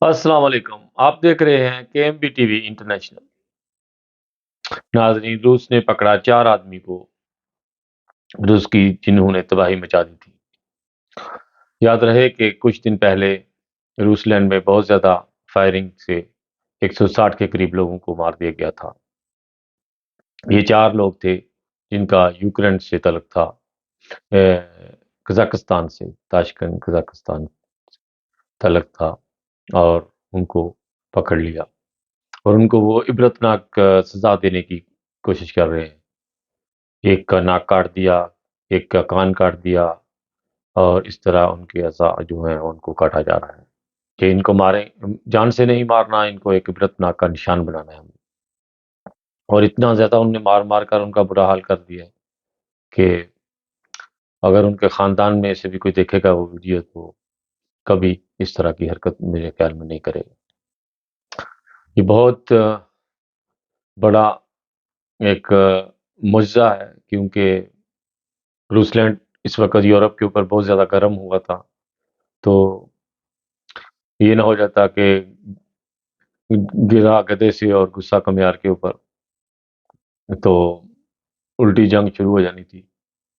السلام علیکم، آپ دیکھ رہے ہیں کے M B T V international. ناظرین، روس نے پکڑا 4 آدمی کو، روس کی جنہوں نے تباہی مچا دی تھی۔ یاد رہے کہ کچھ دن پہلے روس لینڈ میں بہت زیادہ فائرنگ سے 160 کے قریب لوگوں کو مار دیا گیا تھا۔ یہ 4 لوگ تھے جن کا یوکرین سے تعلق تھا، قزاقستان سے، تاشکن قزاقستان تعلق تھا، اور ان کو پکڑ لیا اور ان کو وہ عبرتناک سزا دینے کی کوشش کر رہے ہیں۔ ایک کا ناک کاٹ دیا، ایک کا کان کاٹ دیا، اور اس طرح ان کے اعضاء جو ہیں ان کو کاٹا جا رہا ہے کہ ان کو ماریں، جان سے نہیں مارنا، ان کو ایک عبرتناک کا نشان بنانا ہے ہمیں۔ اور اتنا زیادہ ان نے مار مار کر ان کا برا حال کر دیا ہے کہ اگر ان کے خاندان میں سے بھی کوئی دیکھے گا وہ ویڈیو تو کبھی اس طرح کی حرکت میرے خیال میں نہیں کرے گا۔ یہ بہت بڑا ایک معجزہ ہے، کیونکہ روس لینڈ اس وقت یورپ کے اوپر بہت زیادہ گرم ہوا تھا، تو یہ نہ ہو جاتا کہ گرا گدے سے اور غصہ کا معیار کے اوپر، تو الٹی جنگ شروع ہو جانی تھی۔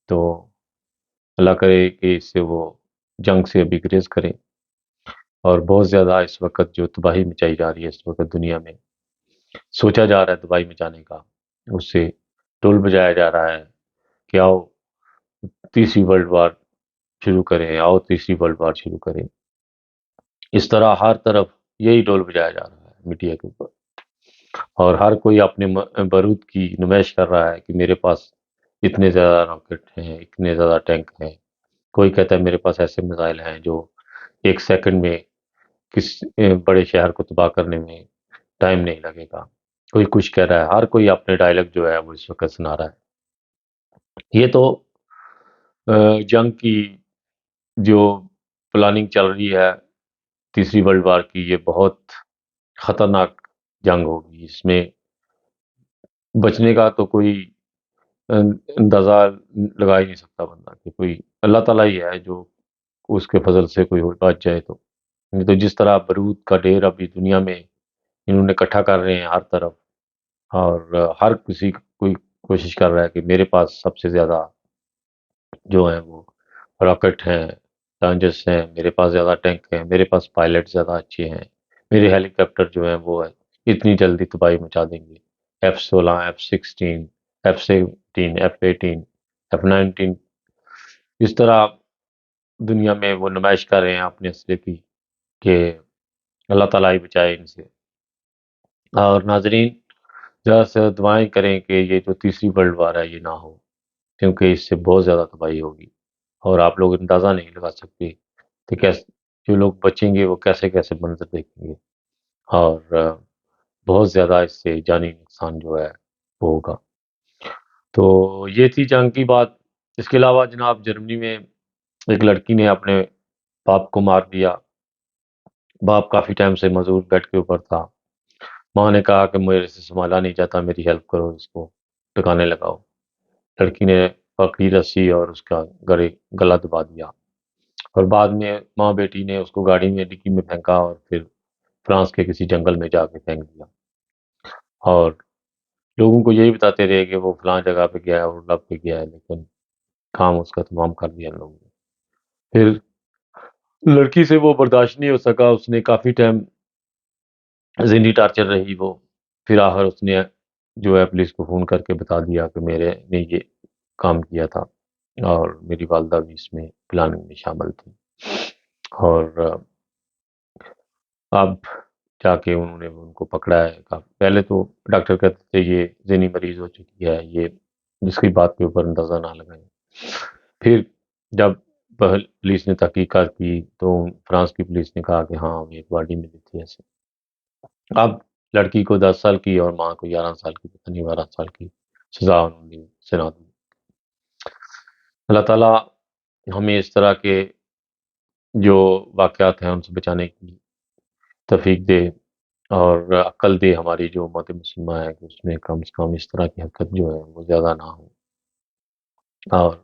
تو اللہ کرے کہ اس سے وہ جنگ سے ابھی گریز کریں، اور بہت زیادہ اس وقت جو تباہی مچائی جا رہی ہے اس وقت دنیا میں، سوچا جا رہا ہے تباہی مچانے کا، اس سے ٹول بجایا جا رہا ہے کہ آؤ تیسری ورلڈ وار شروع کریں، آؤ تیسری ورلڈ وار شروع کریں۔ اس طرح ہر طرف یہی ڈول بجایا جا رہا ہے میڈیا کے اوپر، اور ہر کوئی اپنے بارود کی نمائش کر رہا ہے کہ میرے پاس اتنے زیادہ راکٹ ہیں، اتنے زیادہ ٹینک ہیں۔ کوئی کہتا ہے میرے پاس ایسے میزائل ہیں جو 1 سیکنڈ میں کس بڑے شہر کو تباہ کرنے میں ٹائم نہیں لگے گا۔ کوئی کچھ کہہ رہا ہے، ہر کوئی اپنے ڈائلیکٹ جو ہے وہ اس وقت سنا رہا ہے۔ یہ تو جنگ کی جو پلاننگ چل رہی ہے تیسری ورلڈ وار کی، یہ بہت خطرناک جنگ ہوگی۔ اس میں بچنے کا تو کوئی اندازہ لگا ہی نہیں سکتا بندہ، کہ کوئی اللہ تعالیٰ ہی ہے جو اس کے فضل سے کوئی بچ جائے۔ تو نہیں تو جس طرح بارود کا ڈھیر ابھی دنیا میں انہوں نے اکٹھا کر رہے ہیں ہر طرف، اور ہر کسی کوئی کوشش کر رہا ہے کہ میرے پاس سب سے زیادہ جو ہیں وہ راکٹ ہیں، لانچرز ہیں، میرے پاس زیادہ ٹینک ہیں، میرے پاس پائلٹ زیادہ اچھے ہیں، میرے ہیلی کاپٹر جو ہیں وہ اتنی جلدی تباہی مچا دیں گے۔ F-16، F-16، F-17، F-18، F-19، اس طرح دنیا میں وہ نمائش کر رہے ہیں اپنے اسلحے کی کہ اللہ تعالیٰ ہی بچائے ان سے۔ اور ناظرین، زیادہ سے زیادہ دعائیں کریں کہ یہ جو تیسری ورلڈ وار ہے یہ نہ ہو، کیونکہ اس سے بہت زیادہ تباہی ہوگی، اور آپ لوگ اندازہ نہیں لگا سکتے کہ کیسے جو لوگ بچیں گے وہ کیسے کیسے منظر دیکھیں گے، اور بہت زیادہ اس سے جانی نقصان جو ہے وہ ہوگا۔ تو یہ تھی جنگ کی بات۔ اس کے علاوہ جناب، جرمنی میں ایک لڑکی نے اپنے باپ کو مار دیا۔ باپ کافی ٹائم سے معذور بیڈ کے اوپر تھا۔ ماں نے کہا کہ میرے سے سنبھالا نہیں جاتا، میری ہیلپ کرو، اس کو ٹکانے لگاؤ۔ لڑکی نے پکڑی رسی اور اس کا گلا دبا دیا، اور بعد میں ماں بیٹی نے اس کو گاڑی میں ڈکی میں پھینکا، اور پھر فرانس کے کسی جنگل میں جا کے پھینک دیا، اور لوگوں کو یہی بتاتے رہے کہ وہ فلاں جگہ پہ گیا ہے اور لب پہ گیا ہے، لیکن کام اس کا تمام کر دیا ان لوگوں نے۔ پھر لڑکی سے وہ برداشت نہیں ہو سکا، اس نے کافی ٹائم ذہنی ٹارچر رہی وہ، پھر آخر اس نے جو ہے پولیس کو فون کر کے بتا دیا کہ میرے نے یہ کام کیا تھا، اور میری والدہ بھی اس میں پلاننگ میں شامل تھی۔ اور اب جا کے انہوں نے ان کو پکڑا ہے۔ پہلے تو ڈاکٹر کہتے تھے یہ ذہنی مریض ہو چکی ہے، یہ جس کی بات کے اوپر اندازہ نہ لگائیں۔ پھر جب پولیس نے تحقیقات کی تو فرانس کی پولیس نے کہا کہ ہاں ایک باڈی ملی تھی ایسے۔ اب لڑکی کو 10 سال کی اور ماں کو 11 سال کی، پتہ نہیں 12 سال کی سزا انہوں نے سنا دی۔ اللہ تعالیٰ ہمیں اس طرح کے جو واقعات ہیں ان سے بچانے کی توفیق دے، اور عقل دے ہماری جو امت مسلمہ ہے کہ اس میں کم سے کم اس طرح کی حرکت جو ہے وہ زیادہ نہ ہو، اور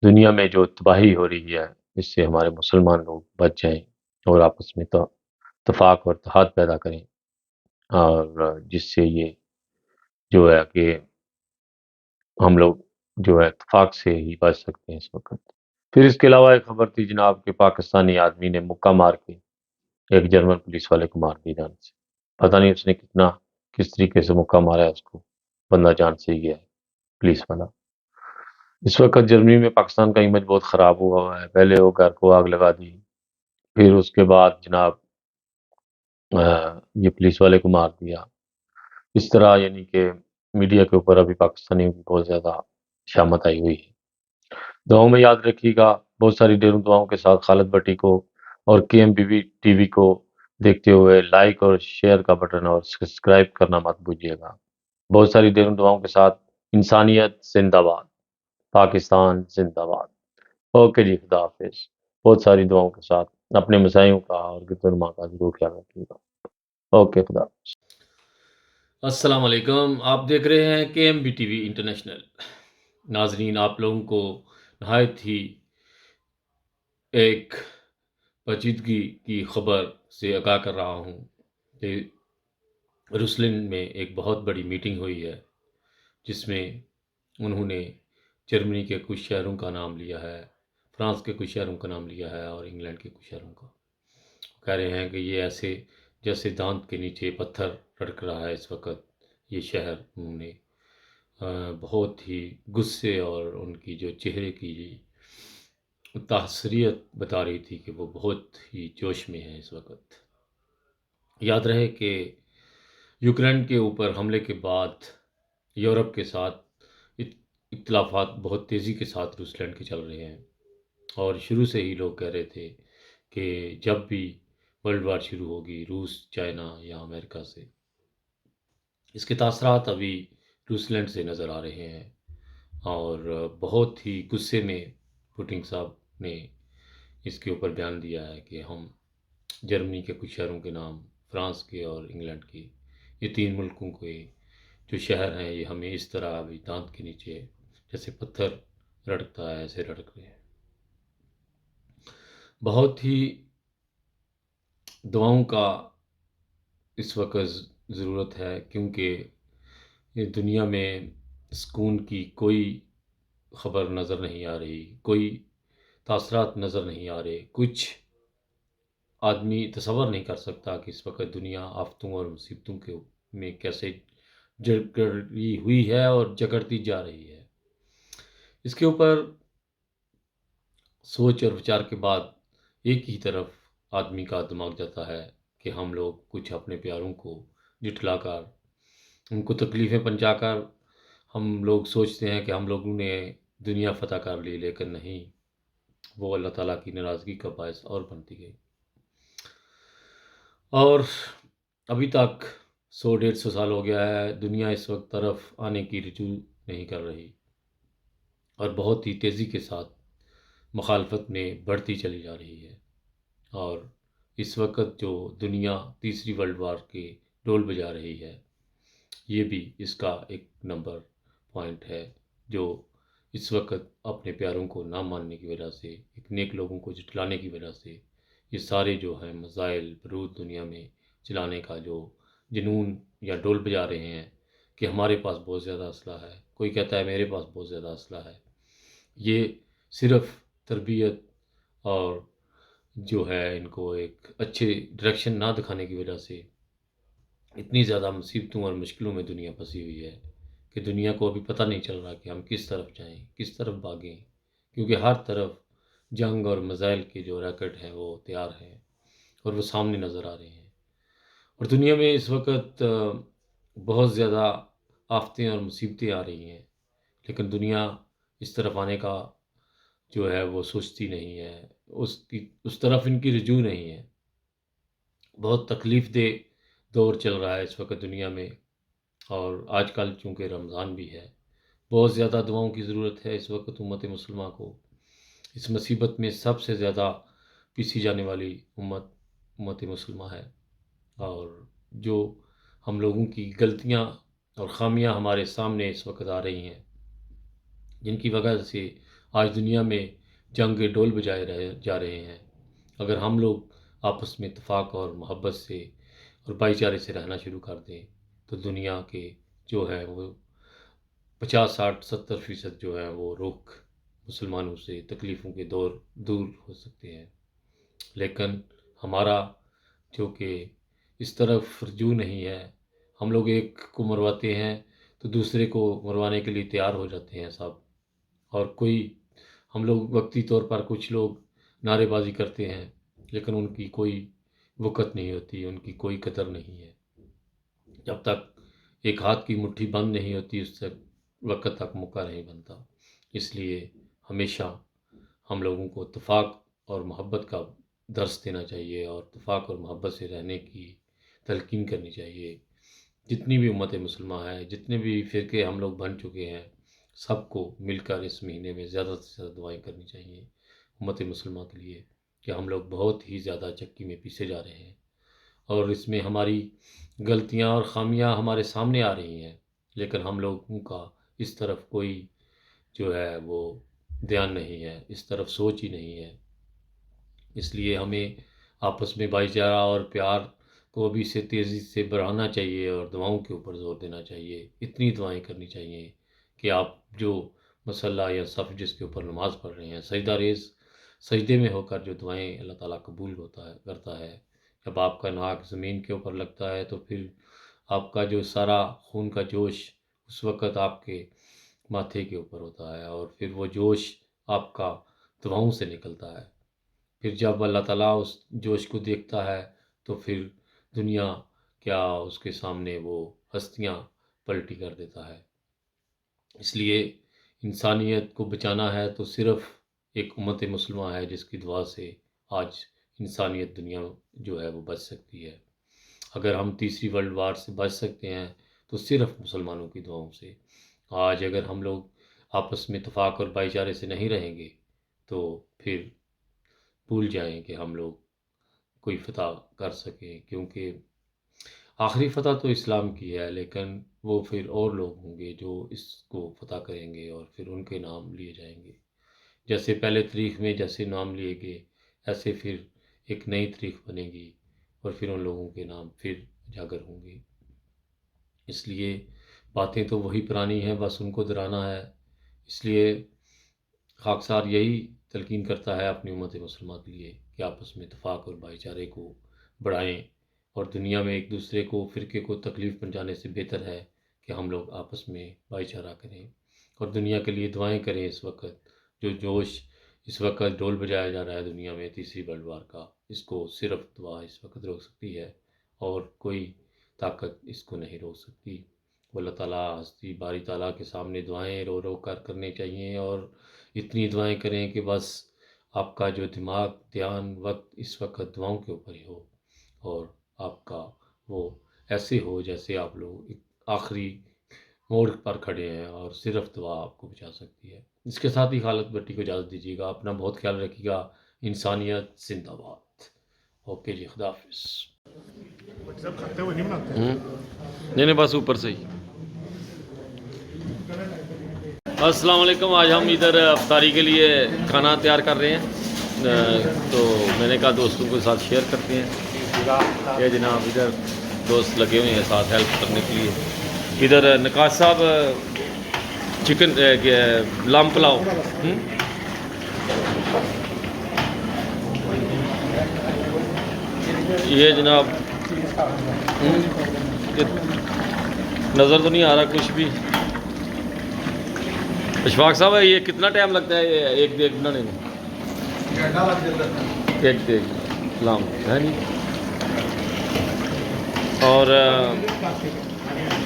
دنیا میں جو تباہی ہو رہی ہے اس سے ہمارے مسلمان لوگ بچ جائیں اور آپس میں اتفاق اور اتحاد پیدا کریں، اور جس سے یہ جو ہے کہ ہم لوگ جو ہے اتفاق سے ہی بچ سکتے ہیں اس وقت۔ پھر اس کے علاوہ ایک خبر تھی جناب کہ پاکستانی آدمی نے مکہ مار کے ایک جرمن پولیس والے کو مار دی جان سے۔ پتہ نہیں اس نے کس طریقے سے مکہ مارا ہے اس کو، بندہ جان سے ہی گیا ہے پولیس والا۔ اس وقت جرمنی میں پاکستان کا امیج بہت خراب ہوا ہے۔ پہلے وہ گھر کو آگ لگا دی، پھر اس کے بعد جناب یہ پولیس والے کو مار دیا۔ اس طرح یعنی کہ میڈیا کے اوپر ابھی پاکستانیوں کی بہت زیادہ شامت آئی ہوئی ہے۔ دعاؤں میں یاد رکھیے گا، بہت ساری ڈیروں دعاؤں کے ساتھ خالد بٹی کو اور کے M B B T V کو دیکھتے ہوئے لائک اور شیئر کا بٹن اور سبسکرائب کرنا مت بھولیے گا۔ بہت ساری ڈیروں دعاؤں کے ساتھ انسانیت زندہ باد، پاکستان زندہ باد۔ اوکے جی، خدا حافظ۔ بہت ساری دعاؤں کے ساتھ اپنے مسائیوں کا اور گرما کا ضرور خیال رکھیے گا۔ اوکے، خدا حافظ۔ السلام علیکم، آپ دیکھ رہے ہیں کے M B T V international. ناظرین، آپ لوگوں کو نہایت ہی ایک پیچیدگی کی خبر سے آگاہ کر رہا ہوں کہ روسلن میں ایک بہت بڑی میٹنگ ہوئی ہے، جس میں انہوں نے جرمنی کے کچھ شہروں کا نام لیا ہے، فرانس کے کچھ شہروں کا نام لیا ہے اور انگلینڈ کے کچھ شہروں کا۔ کہہ رہے ہیں کہ یہ ایسے جیسے دانت کے نیچے پتھر رڑک رہا ہے اس وقت یہ شہر۔ انہوں نے بہت ہی غصے اور ان کی جو چہرے کی تاثریت بتا رہی تھی کہ وہ بہت ہی جوش میں ہیں اس وقت۔ یاد رہے کہ یوکرین کے اوپر حملے کے بعد یورپ کے ساتھ اختلافات بہت تیزی کے ساتھ روسلینڈ کے چل رہے ہیں، اور شروع سے ہی لوگ کہہ رہے تھے کہ جب بھی ورلڈ وار شروع ہوگی روس، چائنا یا امریکہ سے، اس کے تاثرات ابھی روسلینڈ سے نظر آ رہے ہیں۔ اور بہت ہی غصے میں پوٹن صاحب نے اس کے اوپر بیان دیا ہے کہ ہم جرمنی کے کچھ شہروں کے نام، فرانس کے اور انگلینڈ کے، یہ تین ملکوں کے جو شہر ہیں یہ ہمیں اس طرح ابھی دانت کے نیچے جیسے پتھر رڑکتا ہے ایسے رڑک رہے ہیں۔ بہت ہی دعاؤں کا اس وقت ضرورت ہے، کیونکہ یہ دنیا میں سکون کی کوئی خبر نظر نہیں آ رہی، کوئی تاثرات نظر نہیں آ رہے۔ کچھ آدمی تصور نہیں کر سکتا کہ اس وقت دنیا آفتوں اور مصیبتوں کے میں کیسے جکڑی ہوئی ہے اور جکڑتی جا رہی ہے۔ اس کے اوپر سوچ اور وچار کے بعد ایک ہی طرف آدمی کا دماغ جاتا ہے کہ ہم لوگ کچھ اپنے پیاروں کو جٹلا کر، ان کو تکلیفیں پہنچا کر ہم لوگ سوچتے ہیں کہ ہم لوگوں نے دنیا فتح کر لی، لیکن نہیں، وہ اللہ تعالیٰ کی ناراضگی کا باعث اور بنتی گئی۔ اور ابھی تک 100-150 سال ہو گیا ہے، دنیا اس وقت طرف آنے کی رجوع نہیں کر رہی اور بہت ہی تیزی کے ساتھ مخالفت میں بڑھتی چلی جا رہی ہے۔ اور اس وقت جو دنیا تیسری ورلڈ وار کے ڈول بجا رہی ہے، یہ بھی اس کا ایک نمبر پوائنٹ ہے، جو اس وقت اپنے پیاروں کو نہ ماننے کی وجہ سے، ایک نیک لوگوں کو جٹلانے کی وجہ سے، یہ سارے جو ہیں مزائل برود دنیا میں چلانے کا جو جنون یا ڈول بجا رہے ہیں کہ ہمارے پاس بہت زیادہ اسلحہ ہے، کوئی کہتا ہے میرے پاس بہت زیادہ اسلحہ ہے۔ یہ صرف تربیت اور جو ہے ان کو ایک اچھے ڈائریکشن نہ دکھانے کی وجہ سے اتنی زیادہ مصیبتوں اور مشکلوں میں دنیا پھنسی ہوئی ہے کہ دنیا کو ابھی پتہ نہیں چل رہا کہ ہم کس طرف جائیں، کس طرف بھاگیں، کیونکہ ہر طرف جنگ اور میزائل کے جو ریکٹ ہیں وہ تیار ہیں اور وہ سامنے نظر آ رہے ہیں۔ اور دنیا میں اس وقت بہت زیادہ آفتیں اور مصیبتیں آ رہی ہیں، لیکن دنیا اس طرف آنے کا جو ہے وہ سوچتی نہیں ہے، اس طرف ان کی رجوع نہیں ہے۔ بہت تکلیف دہ دور چل رہا ہے اس وقت دنیا میں، اور آج کل چونکہ رمضان بھی ہے، بہت زیادہ دعاؤں کی ضرورت ہے اس وقت امت مسلمہ کو۔ اس مصیبت میں سب سے زیادہ پیسی جانے والی امت مسلمہ ہے، اور جو ہم لوگوں کی غلطیاں اور خامیاں ہمارے سامنے اس وقت آ رہی ہیں، جن کی وجہ سے آج دنیا میں جنگ کے ڈول بجائے جا رہے ہیں۔ اگر ہم لوگ آپس میں اتفاق اور محبت سے اور بھائی چارے سے رہنا شروع کر دیں تو دنیا کے جو ہے وہ 50-60-70% جو ہے وہ رخ مسلمانوں سے تکلیفوں کے دور ہو سکتے ہیں۔ لیکن ہمارا جو کہ اس طرف رجوع نہیں ہے، ہم لوگ ایک کو مرواتے ہیں تو دوسرے کو مروانے کے لیے تیار ہو جاتے ہیں سب، اور ہم لوگ وقتی طور پر کچھ لوگ نعرے بازی کرتے ہیں لیکن ان کی کوئی وقت نہیں ہوتی، ان کی کوئی قدر نہیں ہے۔ جب تک ایک ہاتھ کی مٹھی بند نہیں ہوتی اس تک وقت تک موقع نہیں بنتا۔ اس لیے ہمیشہ ہم لوگوں کو اتفاق اور محبت کا درس دینا چاہیے اور اتفاق اور محبت سے رہنے کی تلقین کرنی چاہیے۔ جتنی بھی امت مسلمہ ہے، جتنے بھی فرقے ہم لوگ بن چکے ہیں، سب کو مل کر اس مہینے میں زیادہ سے زیادہ دعائیں کرنی چاہیے امت مسلمہ کے لیے، کہ ہم لوگ بہت ہی زیادہ چکی میں پیسے جا رہے ہیں اور اس میں ہماری غلطیاں اور خامیاں ہمارے سامنے آ رہی ہیں، لیکن ہم لوگوں کا اس طرف کوئی جو ہے وہ دھیان نہیں ہے، اس طرف سوچ ہی نہیں ہے۔ اس لیے ہمیں آپس میں بھائی چارہ اور پیار کو ابھی سے تیزی سے بڑھانا چاہیے اور دعاؤں کے اوپر زور دینا چاہیے۔ اتنی دعائیں کرنی چاہیے کہ آپ جو مصلی یا صف جس کے اوپر نماز پڑھ رہے ہیں، سجدہ ریز سجدے میں ہو کر جو دعائیں اللہ تعالیٰ قبول کرتا ہے، جب آپ کا ناک زمین کے اوپر لگتا ہے تو پھر آپ کا جو سارا خون کا جوش اس وقت آپ کے ماتھے کے اوپر ہوتا ہے، اور پھر وہ جوش آپ کا دعاؤں سے نکلتا ہے۔ پھر جب اللہ تعالیٰ اس جوش کو دیکھتا ہے تو پھر دنیا کیا اس کے سامنے وہ ہستیاں پلٹی کر دیتا ہے۔ اس لیے انسانیت کو بچانا ہے تو صرف ایک امت مسلمہ ہے جس کی دعا سے آج انسانیت دنیا جو ہے وہ بچ سکتی ہے۔ اگر ہم تیسری ورلڈ وار سے بچ سکتے ہیں تو صرف مسلمانوں کی دعاؤں سے۔ آج اگر ہم لوگ آپس میں اتفاق اور بھائی چارے سے نہیں رہیں گے تو پھر بھول جائیں کہ ہم لوگ کوئی فتح کر سکیں، کیونکہ آخری فتح تو اسلام کی ہے، لیکن وہ پھر اور لوگ ہوں گے جو اس کو فتح کریں گے اور پھر ان کے نام لیے جائیں گے۔ جیسے پہلے تاریخ میں جیسے نام لیے گئے، ایسے پھر ایک نئی تاریخ بنے گی اور پھر ان لوگوں کے نام پھر اجاگر ہوں گے۔ اس لیے باتیں تو وہی پرانی ہیں، بس ان کو دہرانا ہے۔ اس لیے خاکسار یہی تلقین کرتا ہے اپنی امت مسلمہ کے لیے کہ آپس میں اتفاق اور بھائی چارے کو بڑھائیں، اور دنیا میں ایک دوسرے کو فرقے کو تکلیف پہنچانے سے بہتر ہے کہ ہم لوگ آپس میں بھائی چارہ کریں اور دنیا کے لیے دعائیں کریں۔ اس وقت جو جوش اس وقت ڈول بجایا جا رہا ہے دنیا میں تیسری ورلڈ وار کا، اس کو صرف دعا اس وقت روک سکتی ہے اور کوئی طاقت اس کو نہیں روک سکتی۔ وہ اللہ تعالیٰ ہستی باری تعالیٰ کے سامنے دعائیں رو رو کر کرنی چاہیے، اور اتنی دعائیں کریں کہ بس آپ کا جو دماغ دھیان وقت اس وقت دعاؤں کے اوپر ہی ہو، اور آپ کا وہ ایسے ہو جیسے آپ لوگ ایک آخری موڑ پر کھڑے ہیں اور صرف دعا آپ کو بچا سکتی ہے۔ اس کے ساتھ ہی خالد بٹی کو اجازت دیجیے گا۔ اپنا بہت خیال رکھیے گا۔ انسانیت زندہ باد۔ اوکے جی، خدا حافظ۔ نہیں بس اوپر سے ہی۔ السلام علیکم۔ آج ہم ادھر افطاری کے لیے کھانا تیار کر رہے ہیں، تو میں نے کہا دوستوں کے ساتھ شیئر کرتے ہیں۔ یہ جناب ادھر دوست لگے ہوئے ہیں ساتھ ہیلپ کرنے کے لیے۔ ادھر نقاش صاحب چکن لام پلاؤ، یہ جناب نظر تو نہیں آ رہا کچھ بھی۔ اشفاق صاحب یہ کتنا ٹائم لگتا ہے ایک دیگ بنانے میں؟ ایک دیگ لام ہے نہیں، اور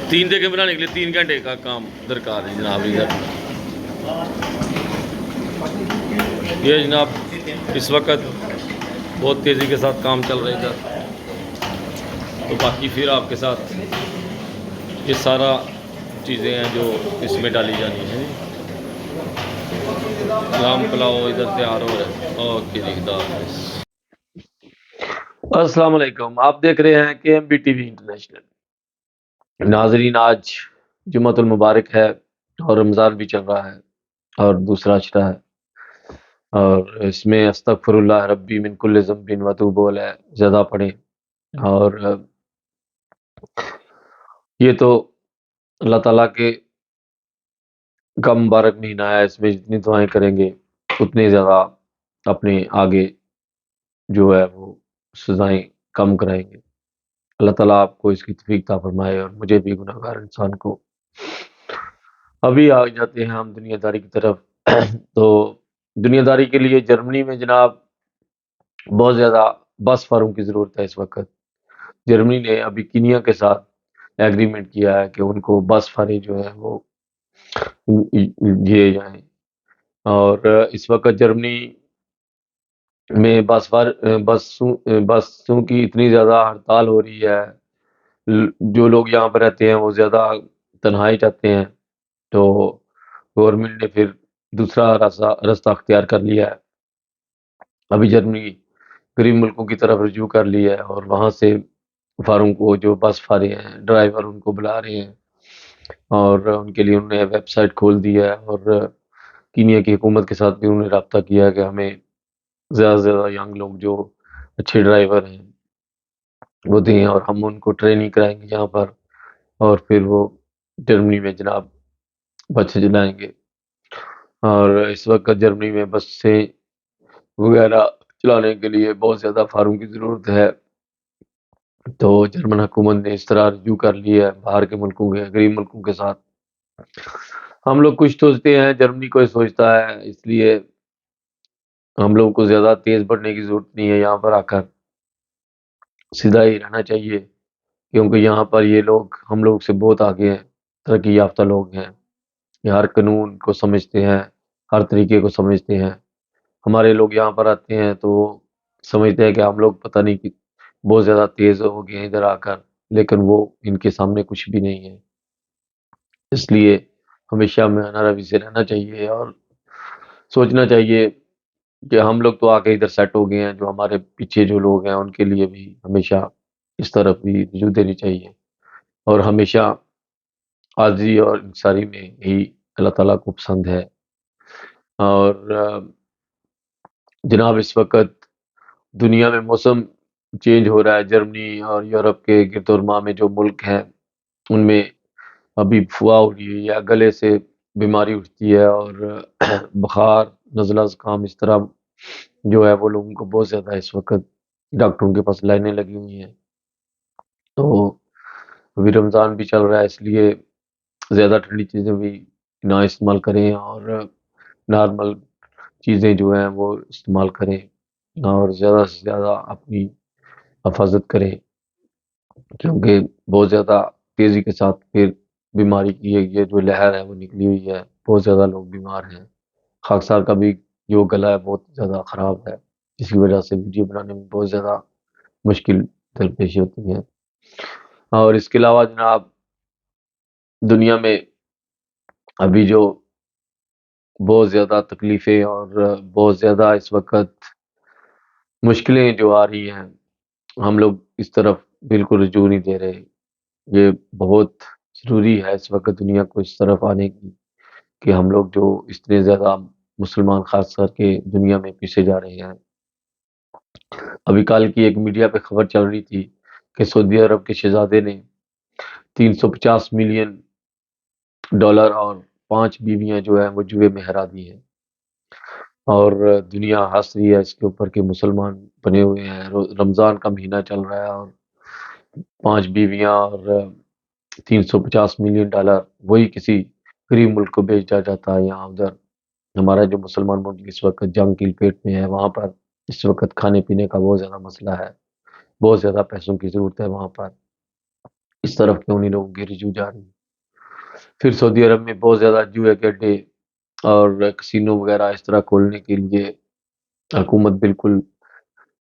3 دیگیں بنانے کے لیے 3 گھنٹے کا کام درکار ہے جناب۔ ادھر یہ جناب اس وقت بہت تیزی کے ساتھ کام چل رہا ہے ادھر، تو باقی پھر آپ کے ساتھ یہ سارا چیزیں ہیں جو اس میں ڈالی جانی ہیں۔ لام پلاؤ ادھر تیار ہو رہا ہے۔ اوکے جی، خدا حافظ۔ السلام علیکم، آپ دیکھ رہے ہیں کہ MBTV انٹرنیشنل۔ ناظرین، آج جمعۃ المبارک ہے اور رمضان بھی چل رہا ہے اور دوسرا اشرا ہے، اور اس میں استغفر اللہ ربی من کل ذنب واتوب الیہ زیادہ پڑھیں. اور یہ تو اللہ تعالیٰ کے کا مبارک مہینہ ہے، اس میں جتنی دعائیں کریں گے اتنی زیادہ اپنے آگے جو ہے وہ سزائیں کم کرائیں گے. اللہ تعالیٰ آپ کو اس کی توفیق عطا فرمائے اور مجھے بھی گناہ گار انسان کو. ابھی آ جاتے ہیں ہم دنیا داری کی طرف. تو دنیا داری کے لیے جرمنی میں جناب بہت زیادہ بس فارم کی ضرورت ہے اس وقت. جرمنی نے ابھی کینیا کے ساتھ ایگریمنٹ کیا ہے کہ ان کو بس فارے جو ہے وہ دیے جائیں. اور اس وقت جرمنی میں بسوں کی اتنی زیادہ ہڑتال ہو رہی ہے. جو لوگ یہاں پہ رہتے ہیں وہ زیادہ تنہائی چاہتے ہیں، تو گورنمنٹ نے پھر دوسرا راستہ اختیار کر لیا ہے. ابھی جرمنی غریب ملکوں کی طرف رجوع کر لی ہے اور وہاں سے فارم کو جو بس فارے ہیں ڈرائیور ان کو بلا رہے ہیں اور ان کے لیے انہوں نے ویب سائٹ کھول دی ہے. اور کینیا کی حکومت کے ساتھ بھی انہوں نے رابطہ کیا ہے کہ ہمیں زیادہ سے زیادہ ینگ لوگ جو اچھے ڈرائیور ہیں وہ دیں اور ہم ان کو ٹریننگ کرائیں گے یہاں پر، اور پھر وہ جرمنی میں جناب بس چلائیں گے. اور اس وقت جرمنی میں بسیں وغیرہ چلانے کے لیے بہت زیادہ فارم کی ضرورت ہے. تو جرمن حکومت نے اس طرح رجوع کر لی ہے باہر کے ملکوں کے غریب ملکوں کے ساتھ. ہم لوگ کچھ سوچتے ہیں، جرمنی کوئی سوچتا ہے، اس لیے ہم لوگوں کو زیادہ تیز بڑھنے کی ضرورت نہیں ہے. یہاں پر آ کر سیدھا ہی رہنا چاہیے، کیونکہ یہاں پر یہ لوگ ہم لوگ سے بہت آگے ہیں، ترقی یافتہ لوگ ہیں. یہ ہر قانون کو سمجھتے ہیں، ہر طریقے کو سمجھتے ہیں. ہمارے لوگ یہاں پر آتے ہیں تو سمجھتے ہیں کہ ہم لوگ پتہ نہیں کہ بہت زیادہ تیز ہو گئے ہیں ادھر آ کر، لیکن وہ ان کے سامنے کچھ بھی نہیں ہے. اس لیے ہمیشہ میانہ روی سے رہنا چاہیے اور سوچنا چاہیے کہ ہم لوگ تو آ کے ادھر سیٹ ہو گئے ہیں، جو ہمارے پیچھے جو لوگ ہیں ان کے لیے بھی ہمیشہ اس طرف بھی رجوع دینی چاہیے. اور ہمیشہ عاجزی اور انکساری میں ہی اللہ تعالیٰ کو پسند ہے. اور جناب اس وقت دنیا میں موسم چینج ہو رہا ہے. جرمنی اور یورپ کے گرد و نواح میں جو ملک ہیں ان میں ابی افواہ ہو رہی ہے یا گلے سے بیماری اٹھتی ہے اور بخار، نزلہ زکام، اس طرح جو ہے وہ لوگوں کو بہت زیادہ اس وقت ڈاکٹروں کے پاس لائنیں لگی ہوئی ہیں. تو ابھی رمضان بھی چل رہا ہے، اس لیے زیادہ ٹھنڈی چیزیں بھی نہ استعمال کریں اور نارمل چیزیں جو ہیں وہ استعمال کریں اور زیادہ سے زیادہ اپنی حفاظت کریں، کیونکہ بہت زیادہ تیزی کے ساتھ پھر بیماری کی یہ جو لہر ہے وہ نکلی ہوئی ہے. بہت زیادہ لوگ بیمار ہیں. خاکسار کا بھی جو گلا ہے بہت زیادہ خراب ہے، جس کی وجہ سے ویڈیو بنانے میں بہت زیادہ مشکل درپیش ہوتی ہے. اور اس کے علاوہ جناب دنیا میں ابھی جو بہت زیادہ تکلیفیں اور بہت زیادہ اس وقت مشکلیں جو آ رہی ہیں، ہم لوگ اس طرف بالکل رجوع نہیں دے رہے. یہ بہت ضروری ہے اس وقت دنیا کو اس طرف آنے کی کہ ہم لوگ جو اتنے زیادہ مسلمان خاص کر کے دنیا میں پیچھے جا رہے ہیں. ابھی کل کی ایک میڈیا پہ خبر چل رہی تھی کہ سعودی عرب کے شہزادے نے 350 ملین ڈالر اور 5 بیویاں جو ہیں وہ جوئے میں ہرا دی ہیں. اور دنیا ہنس رہی ہے اس کے اوپر کہ مسلمان بنے ہوئے ہیں، رمضان کا مہینہ چل رہا ہے اور 5 بیویاں اور 350 ملین ڈالر وہی کسی غریب ملک کو بیچا جاتا ہے. یہاں ادھر ہمارا جو مسلمان ملک اس وقت جنگ کی لپیٹ میں ہے، وہاں پر اس وقت کھانے پینے کا بہت زیادہ مسئلہ ہے، بہت زیادہ پیسوں کی ضرورت ہے. وہاں پر اس طرف کیوں نہیں لوگوں کی رجوع جا رہی. پھر سعودی عرب میں بہت زیادہ جوئے کے اڈے اور کسینو وغیرہ اس طرح کھولنے کے لیے حکومت بالکل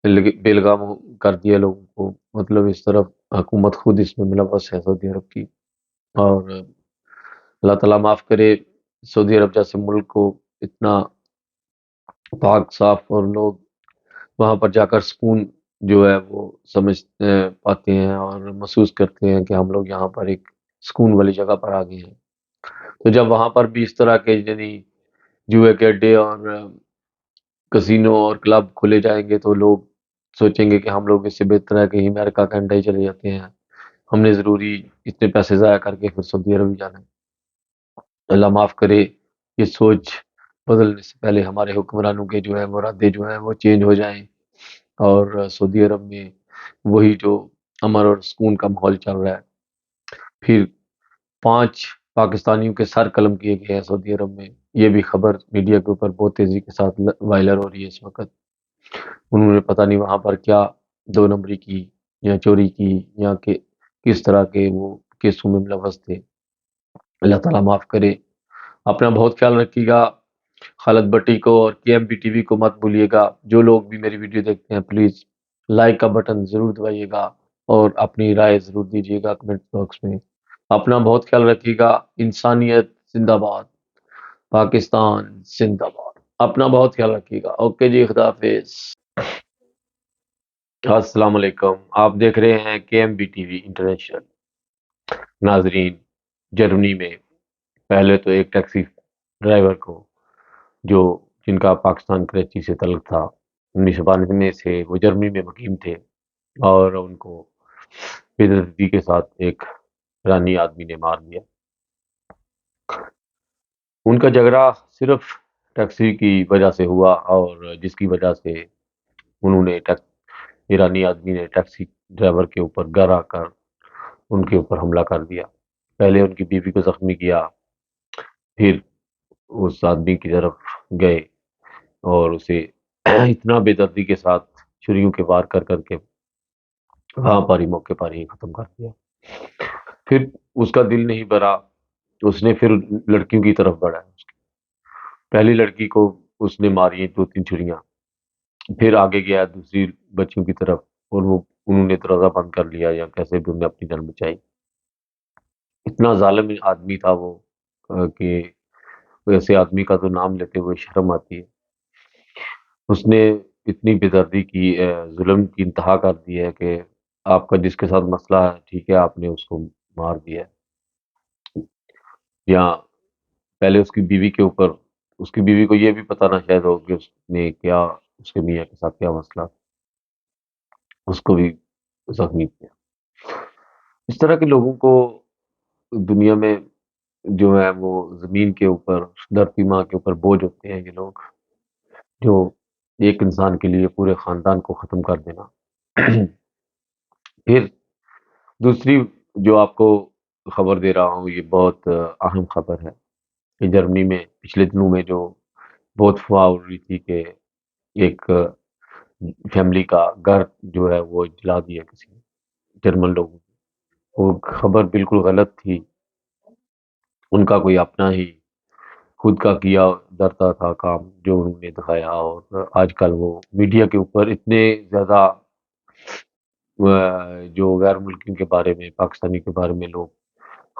بے لگام کر دیا لوگوں کو. مطلب اس طرف حکومت خود اس میں ملوث ہے سعودی عرب کی. اور اللہ تعالیٰ معاف کرے سعودی عرب جیسے ملک کو اتنا پاک صاف، اور لوگ وہاں پر جا کر سکون جو ہے وہ سمجھ پاتے ہیں اور محسوس کرتے ہیں کہ ہم لوگ یہاں پر ایک سکون والی جگہ پر آ گئے ہیں. تو جب وہاں پر بھی اس طرح کے یعنی جوئے کے اڈے اور کسینو اور کلب کھولے جائیں گے تو لوگ سوچیں گے کہ ہم لوگ اس سے بہتر ہے کہ امریکہ کینیڈا ہی چلے جاتے ہیں، ہم نے ضروری اتنے پیسے ضائع کر کے پھر سعودی عرب ہی جانا ہے۔ اللہ معاف کرے، یہ سوچ بدلنے سے پہلے ہمارے حکمرانوں کے جو ہے مرادیں جو ہیں وہ چینج ہو جائیں، اور سعودی عرب میں وہی جو امن اور سکون کا ماحول چل رہا ہے۔ پھر 5 پاکستانیوں کے سر قلم کیے گئے ہیں سعودی عرب میں، یہ بھی خبر میڈیا کے اوپر بہت تیزی کے ساتھ وائرل ہو رہی ہے اس وقت۔ انہوں نے پتہ نہیں وہاں پر کیا 2 نمبری کی یا چوری کی یا کہ کس طرح کے وہ کیسوں میں ملوث تھے۔ اللہ تعالیٰ معاف کرے۔ اپنا بہت خیال رکھیے گا، خالد بٹی کو اور کے ایم پی ٹی وی کو مت بھولیے گا۔ جو لوگ بھی میری ویڈیو دیکھتے ہیں پلیز لائک کا بٹن ضرور دبائیے گا اور اپنی رائے ضرور دیجیے گا کمنٹ باکس میں۔ اپنا بہت خیال رکھیے گا۔ انسانیت زندہ باد، پاکستان زندہ باد۔ اپنا بہت خیال رکھیے گا۔ اوکے جی، خدا حافظ۔ السلام علیکم، آپ دیکھ رہے ہیں کے M B T V international. ناظرین، جرمنی میں پہلے تو ایک ٹیکسی ڈرائیور کو جو جن کا پاکستان کراچی سے تعلق تھا، 1992 میں سے وہ جرمنی میں مقیم تھے، اور ان کو بے دردی کے ساتھ ایک ایرانی آدمی نے مار دیا۔ ان کا جھگڑا صرف ٹیکسی کی وجہ سے ہوا، اور جس کی وجہ سے انہوں نے ایرانی آدمی نے ٹیکسی ڈرائیور کے اوپر گر آ کر ان کے اوپر حملہ کر دیا۔ پہلے ان کی بیوی کو زخمی کیا، پھر اس آدمی کی طرف گئے اور اسے اتنا بے دردی کے ساتھ چھریوں کے وار کر کر کے وہاں پر ہی موقع پر ہی ختم کر دیا۔ پھر اس کا دل نہیں بھرا، اس نے پھر لڑکیوں کی طرف بڑھا۔ پہلی لڑکی کو اس نے ماری 2-3 چھریاں، پھر آگے گیا دوسری بچیوں کی طرف، اور وہ انہوں نے دروازہ بند کر لیا یا کیسے بھی انہوں نے اپنی جان بچائی۔ اتنا ظالم آدمی تھا وہ کہ ویسے آدمی کا تو نام لیتے ہوئے شرم آتی ہے۔ اس نے اتنی بے دردی کی، ظلم کی انتہا کر دی ہے کہ آپ کا جس کے ساتھ مسئلہ ہے ٹھیک ہے، آپ نے اس کو مار دیا ہے۔ یا پہلے اس کی بیوی کے اوپر، اس کی بیوی کو یہ بھی پتہ نہ شاید ہو کہ اس نے کیا، اس کے میاں کے ساتھ کیا مسئلہ، اس کو بھی زخمی کیا۔ اس طرح کے لوگوں کو دنیا میں جو ہے وہ زمین کے اوپر، دھرتی ماں کے اوپر بوجھ ہوتے ہیں یہ لوگ، جو ایک انسان کے لیے پورے خاندان کو ختم کر دینا۔ پھر دوسری جو آپ کو خبر دے رہا ہوں، یہ بہت اہم خبر ہے کہ جرمنی میں پچھلے دنوں میں جو بہت افواہ اڑ رہی تھی کہ ایک فیملی کا گھر جو ہے وہ جلا دیا کسی نے، جرمن لوگوں نے۔ وہ خبر بالکل غلط تھی، ان کا کوئی اپنا ہی خود کا کیا ڈرتا تھا کام جو انہوں نے دکھایا، اور آج کل وہ میڈیا کے اوپر اتنے زیادہ جو غیر ملکیوں کے بارے میں، پاکستانی کے بارے میں لوگ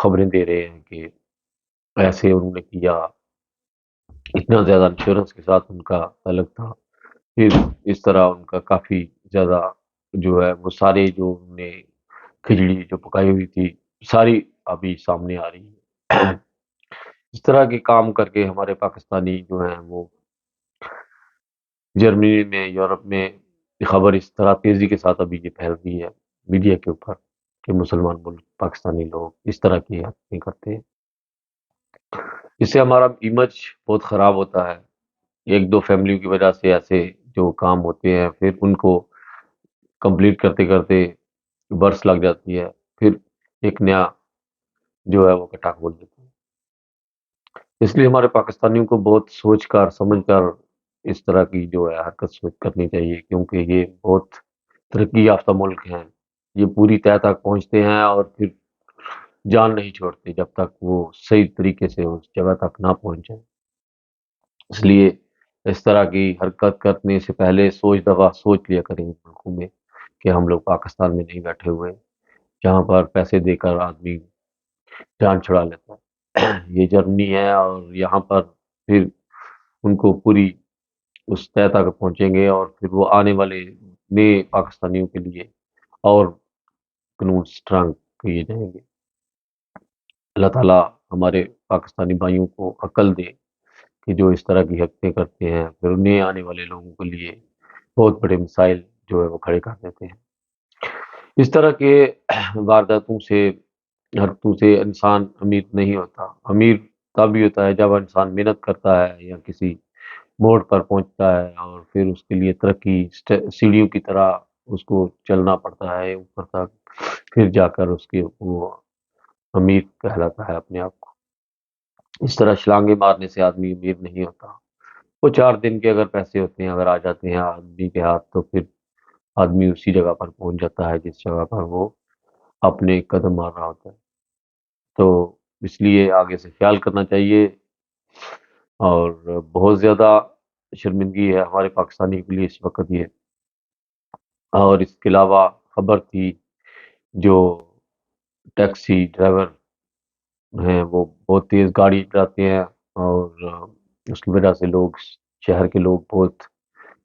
خبریں دے رہے ہیں کہ ایسے انہوں نے کیا، اتنا زیادہ انشورنس کے ساتھ ان کا تعلق تھا۔ پھر اس طرح ان کا کافی زیادہ جو ہے وہ سارے جو انہوں نے کھچڑی جو پکائی ہوئی تھی ساری ابھی سامنے آ رہی ہے۔ اس طرح کے کام کر کے ہمارے پاکستانی جو ہیں وہ جرمنی میں، یورپ میں، یہ خبر اس طرح تیزی کے ساتھ ابھی یہ پھیل رہی ہے میڈیا کے اوپر کہ مسلمان ملک پاکستانی لوگ اس طرح کی حرکتیں کرتے ہیں۔ اس سے ہمارا امیج بہت خراب ہوتا ہے۔ ایک دو فیملیوں کی وجہ سے ایسے جو کام ہوتے ہیں، پھر ان کو کمپلیٹ کرتے کرتے برس لگ جاتی ہے، پھر ایک نیا جو ہے وہ کٹا کھول دیتے ہیں۔ اس لیے ہمارے پاکستانیوں کو بہت سوچ کر سمجھ کر اس طرح کی جو ہے حرکت سوچ کرنی چاہیے، کیونکہ یہ بہت ترقی یافتہ ملک ہیں، یہ پوری تہہ تک پہنچتے ہیں اور پھر جان نہیں چھوڑتے جب تک وہ صحیح طریقے سے اس جگہ تک نہ پہنچ جائیں۔ اس لیے اس طرح کی حرکت کرنے سے پہلے سوچ لیا کریں ملکوں میں کہ ہم لوگ پاکستان میں نہیں بیٹھے ہوئے جہاں پر پیسے دے کر آدمی جان چھڑا لیتا ہے۔ یہ جرمنی ہے، اور یہاں پر پھر ان کو پوری اس طے تک پہنچیں گے، اور پھر وہ آنے والے نئے پاکستانیوں کے لیے اور قانون اسٹرانگ کیے جائیں گے۔ اللہ تعالیٰ ہمارے پاکستانی بھائیوں کو عقل دے کہ جو اس طرح کی حرکتیں کرتے ہیں پھر انہیں آنے والے لوگوں کے لیے بہت بڑے مسائل جو ہے وہ کھڑے کر دیتے ہیں۔ اس طرح کے وارداتوں سے حرکتوں سے انسان امیر نہیں ہوتا، امیر تب ہی ہوتا ہے جب انسان محنت کرتا ہے یا کسی موڑ پر پہنچتا ہے اور پھر اس کے لیے ترقی سیڑھیوں کی طرح اس کو چلنا پڑتا ہے اوپر تک، پھر جا کر اس کے وہ امیر کہلاتا ہے اپنے آپ کو۔ اس طرح چھلانگے مارنے سے آدمی امیر نہیں ہوتا، وہ 4 دن کے اگر پیسے ہوتے ہیں اگر آ جاتے ہیں آدمی کے ہاتھ تو پھر آدمی اسی جگہ پر پہنچ جاتا ہے جس جگہ پر وہ اپنے قدم مار رہا ہوتا ہے۔ تو اس لیے آگے سے خیال کرنا چاہیے، اور بہت زیادہ شرمندگی ہے ہمارے پاکستانی کے لیے اس وقت یہ، اور اس کے علاوہ خبر تھی جو ٹیکسی ڈرائیور ہیں وہ بہت تیز گاڑی چلاتے ہیں، اور اس کی وجہ سے لوگ، شہر کے لوگ بہت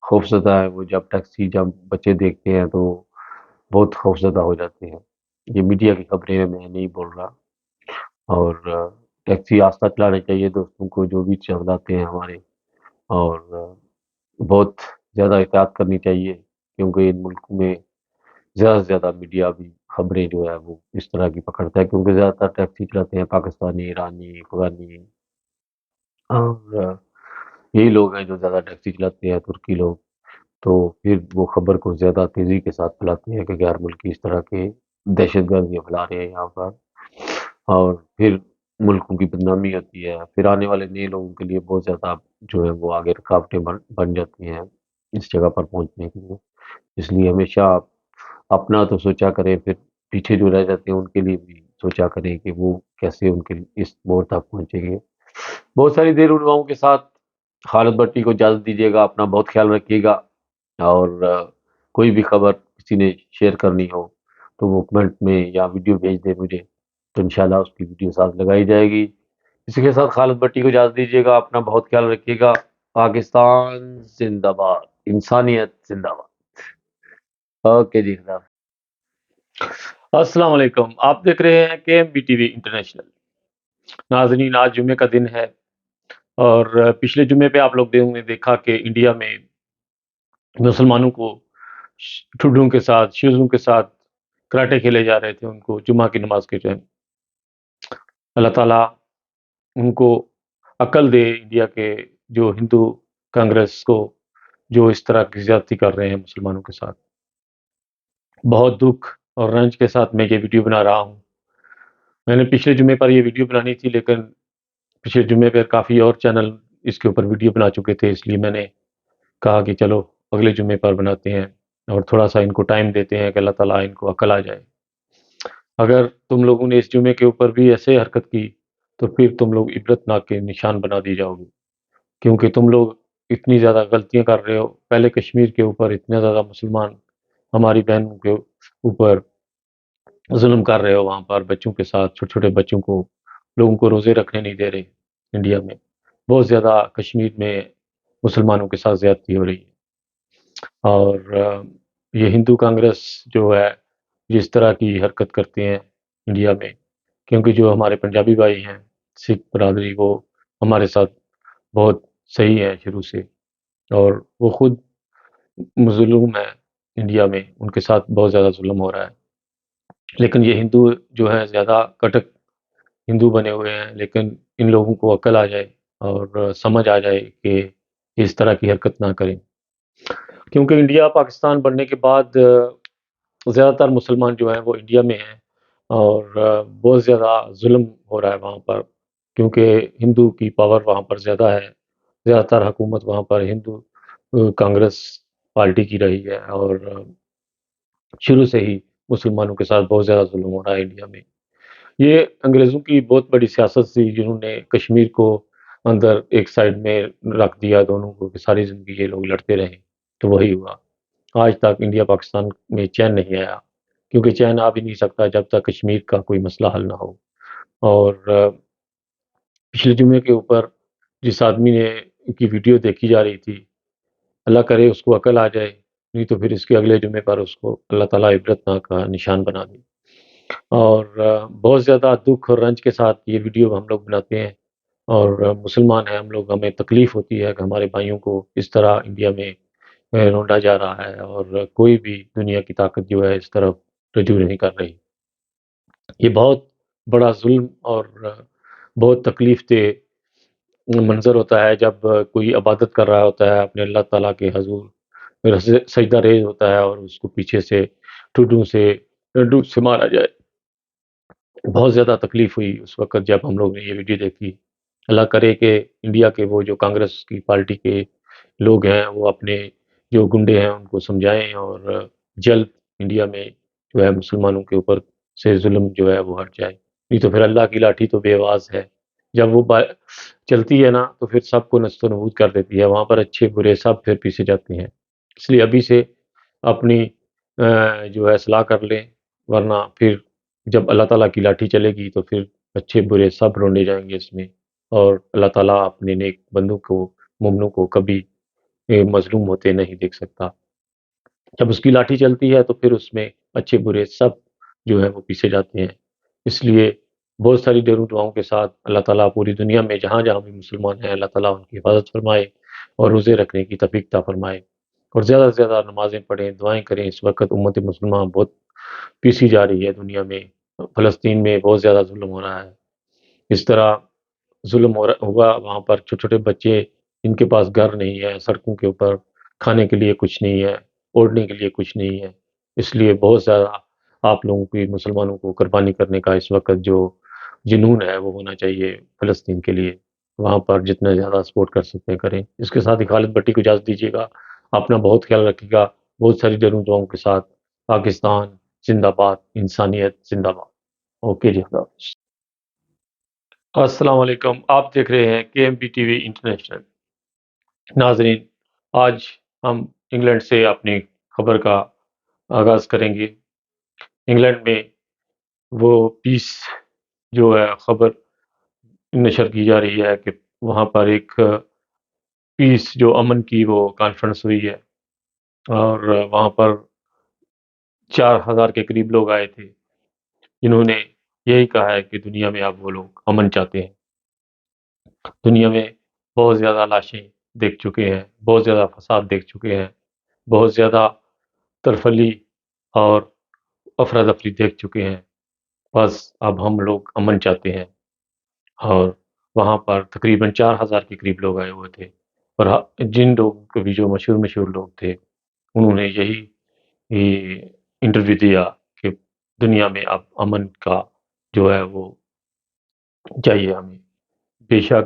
خوفزدہ ہیں، وہ جب بچے دیکھتے ہیں تو بہت خوفزدہ ہو جاتے ہیں۔ یہ میڈیا کی خبریں ہیں، میں نہیں بول رہا، اور ٹیکسی آہستہ چلانے چاہیے دوستوں کو جو بھی چلاتے ہیں ہمارے، اور بہت زیادہ احتیاط کرنی چاہیے، کیونکہ ان ملکوں میں زیادہ سے زیادہ میڈیا بھی خبریں جو ہے وہ اس طرح کی پکڑتا ہے، کیونکہ زیادہ تر ٹیکسی چلاتے ہیں پاکستانی، ایرانی، افغانی، اور یہی لوگ ہیں جو زیادہ ٹیکسی چلاتے ہیں، ترکی لوگ، تو پھر وہ خبر کو زیادہ تیزی کے ساتھ پھیلاتے ہیں کہ غیر ملکی اس طرح کے دہشت گردیاں پھیلا رہے ہیں یہاں پر، اور پھر ملکوں کی بدنامی ہوتی ہے، پھر آنے والے نئے لوگوں کے لیے بہت زیادہ جو ہے وہ آگے رکاوٹیں بن جاتی ہیں اس جگہ پر پہنچنے کے لیے۔ اس لیے ہمیشہ آپ اپنا تو سوچا کریں، پھر پیچھے جو رہ جاتے ہیں ان کے لیے بھی سوچا کریں کہ وہ کیسے ان کے اس موڑ تک پہنچیں گے۔ بہت ساری دیر ان دعاؤں کے ساتھ خالد بٹی کو اجازت دیجیے گا، اپنا بہت خیال رکھیے گا، اور کوئی بھی خبر کسی نے شیئر کرنی ہو تو وہ کمنٹ میں یا ویڈیو بھیج دے مجھے، تو انشاءاللہ اس کی ویڈیو ساتھ لگائی جائے گی۔ اسی کے ساتھ خالد بٹی کو اجازت دیجیے گا، اپنا بہت خیال رکھیے گا۔ پاکستان زندہ باد، انسانیت زندہ باد۔ اوکے جی، خدا حافظ۔ السلام علیکم، آپ دیکھ رہے ہیں کے M B T V international. ناظرین، آج جمعے کا دن ہے، اور پچھلے جمعے پہ آپ لوگ نے دیکھا کہ انڈیا میں مسلمانوں کو ٹھڈوں کے ساتھ، شیزوں کے ساتھ کراٹے کھیلے جا رہے تھے ان کو جمعہ کی نماز کے ٹائم۔ اللہ تعالیٰ ان کو عقل دے، انڈیا کے جو ہندو کانگریس کو جو اس طرح کی زیادتی کر رہے ہیں مسلمانوں کے ساتھ۔ بہت دکھ اور رنج کے ساتھ میں یہ ویڈیو بنا رہا ہوں۔ میں نے پچھلے جمعے پر یہ ویڈیو بنانی تھی، لیکن پچھلے جمعے پر کافی اور چینل اس کے اوپر ویڈیو بنا چکے تھے، اس لیے میں نے کہا کہ چلو اگلے جمعے پر بناتے ہیں، اور تھوڑا سا ان کو ٹائم دیتے ہیں کہ اللہ تعالیٰ ان کو عقل آ جائے۔ اگر تم لوگوں نے اس جمعے کے اوپر بھی ایسے حرکت کی تو پھر تم لوگ عبرتناک کے نشان بنا دی جاؤ گے، کیونکہ تم لوگ اتنی زیادہ غلطیاں کر رہے ہو۔ پہلے کشمیر کے اوپر اتنا زیادہ مسلمان ہماری بہنوں کے اوپر ظلم کر رہے ہو، وہاں پر بچوں کے ساتھ، چھوٹے چھوٹے بچوں کو، لوگوں کو روزے رکھنے نہیں دے رہے۔ انڈیا میں بہت زیادہ کشمیر میں مسلمانوں کے ساتھ زیادتی ہو رہی ہے، اور یہ ہندو کانگریس جو ہے جس طرح کی حرکت کرتے ہیں انڈیا میں، کیونکہ جو ہمارے پنجابی بھائی ہیں، سکھ برادری، وہ ہمارے ساتھ بہت صحیح ہے شروع سے، اور وہ خود مظلوم ہے انڈیا میں، ان کے ساتھ بہت زیادہ ظلم ہو رہا ہے۔ لیکن یہ ہندو جو ہیں زیادہ کٹک ہندو بنے ہوئے ہیں، لیکن ان لوگوں کو عقل آ جائے اور سمجھ آ جائے کہ اس طرح کی حرکت نہ کریں، کیونکہ انڈیا پاکستان بننے کے بعد زیادہ تر مسلمان جو ہیں وہ انڈیا میں ہیں، اور بہت زیادہ ظلم ہو رہا ہے وہاں پر، کیونکہ ہندو کی پاور وہاں پر زیادہ ہے، زیادہ تر حکومت وہاں پر ہندو کانگریس پارٹی کی رہی ہے، اور شروع سے ہی مسلمانوں کے ساتھ بہت زیادہ ظلم ہو رہا ہے انڈیا میں۔ یہ انگریزوں کی بہت بڑی سیاست تھی، جنہوں نے کشمیر کو اندر ایک سائڈ میں رکھ دیا دونوں کو، کہ ساری زندگی یہ لوگ لڑتے رہیں، تو وہی ہوا۔ آج تک انڈیا پاکستان میں چین نہیں آیا، کیونکہ چین آ بھی نہیں سکتا جب تک کشمیر کا کوئی مسئلہ حل نہ ہو۔ اور پچھلے جمعے کے اوپر جس آدمی نے کی ویڈیو دیکھی جا رہی تھی، اللہ کرے اس کو عقل آ جائے، نہیں تو پھر اس کے اگلے جمعے پر اس کو اللہ تعالیٰ عبرتناک کا نشان بنا دے۔ اور بہت زیادہ دکھ اور رنج کے ساتھ یہ ویڈیو ہم لوگ بناتے ہیں، اور مسلمان ہیں ہم لوگ، ہمیں تکلیف ہوتی ہے کہ ہمارے بھائیوں کو اس طرح انڈیا میں رونڈا جا رہا ہے، اور کوئی بھی دنیا کی طاقت جو ہے اس طرف رجوع نہیں کر رہی۔ یہ بہت بڑا ظلم اور بہت تکلیف دہ منظر ہوتا ہے جب کوئی عبادت کر رہا ہوتا ہے اپنے اللہ تعالیٰ کے حضور، سجدہ ریز ہوتا ہے اور اس کو پیچھے سے ڈنڈوں سے مارا جائے۔ بہت زیادہ تکلیف ہوئی اس وقت جب ہم لوگ نے یہ ویڈیو دیکھی۔ اللہ کرے کہ انڈیا کے وہ جو کانگریس کی پارٹی کے لوگ ہیں وہ اپنے جو گنڈے ہیں ان کو سمجھائیں، اور جلد انڈیا میں جو ہے مسلمانوں کے اوپر سے ظلم جو ہے وہ ہٹ جائے، نہیں تو پھر اللہ کی لاٹھی تو بے آواز ہے۔ جب وہ چلتی ہے نا تو پھر سب کو نست و نبود کر دیتی ہے، وہاں پر اچھے برے سب پھر پیچھے جاتے ہیں۔ اس لیے ابھی سے اپنی جو ہے اصلاح کر لیں، ورنہ پھر جب اللہ تعالیٰ کی لاٹھی چلے گی تو پھر اچھے برے سب رونڈے جائیں گے اس میں، اور اللہ تعالیٰ اپنے نیک بندوں کو، مومنوں کو کبھی مظلوم ہوتے نہیں دیکھ سکتا۔ جب اس کی لاٹھی چلتی ہے تو پھر اس میں اچھے برے سب جو ہے وہ پیچھے جاتے ہیں۔ اس لیے بہت ساری ڈیروں دعاؤں کے ساتھ اللہ تعالیٰ پوری دنیا میں جہاں جہاں بھی مسلمان ہیں اللہ تعالیٰ ان کی حفاظت فرمائے اور روزے رکھنے کی توفیق عطا فرمائے، اور زیادہ سے زیادہ نمازیں پڑھیں، دعائیں کریں۔ اس وقت امت مسلمہ بہت پیسی جا رہی ہے دنیا میں، فلسطین میں بہت زیادہ ظلم ہو رہا ہے۔ اس طرح ظلم ہوا وہاں پر، چھوٹے چھوٹے بچے جن کے پاس گھر نہیں ہے، سڑکوں کے اوپر کھانے کے لیے کچھ نہیں ہے، اوڑھنے کے لیے کچھ نہیں ہے۔ اس لیے بہت زیادہ آپ لوگوں کی، مسلمانوں کو قربانی کرنے کا اس وقت جو جنون ہے وہ ہونا چاہیے فلسطین کے لیے۔ وہاں پر جتنا زیادہ سپورٹ کر سکتے ہیں کریں۔ اس کے ساتھ ہی خالد بٹی کو اجازت دیجیے گا، اپنا بہت خیال رکھیے گا، بہت ساری ڈیروں دعاؤں کے ساتھ۔ پاکستان زندہ باد، انسانیت زندہ باد۔ اوکے جی، خدا حافظ۔ السلام علیکم، آپ دیکھ رہے ہیں کے M P T V international. ناظرین، آج ہم انگلینڈ سے اپنی خبر کا آغاز کریں گے۔ انگلینڈ میں وہ پیس جو ہے خبر نشر کی جا رہی ہے کہ وہاں پر ایک پیس جو امن کی وہ کانفرنس ہوئی ہے، اور وہاں پر 4,000 کے قریب لوگ آئے تھے جنہوں نے یہی کہا ہے کہ دنیا میں اب وہ لوگ امن چاہتے ہیں۔ دنیا میں بہت زیادہ لاشیں دیکھ چکے ہیں، بہت زیادہ فساد دیکھ چکے ہیں، بہت زیادہ ترفلی اور افراتفری دیکھ چکے ہیں۔ بس اب ہم لوگ امن چاہتے ہیں، اور وہاں پر تقریباً 4,000 کے قریب لوگ آئے ہوئے تھے، اور جن لوگوں کو بھی جو مشہور لوگ تھے انہوں نے یہی انٹرویو دیا کہ دنیا میں اب امن کا جو ہے وہ چاہیے ہمیں۔ بے شک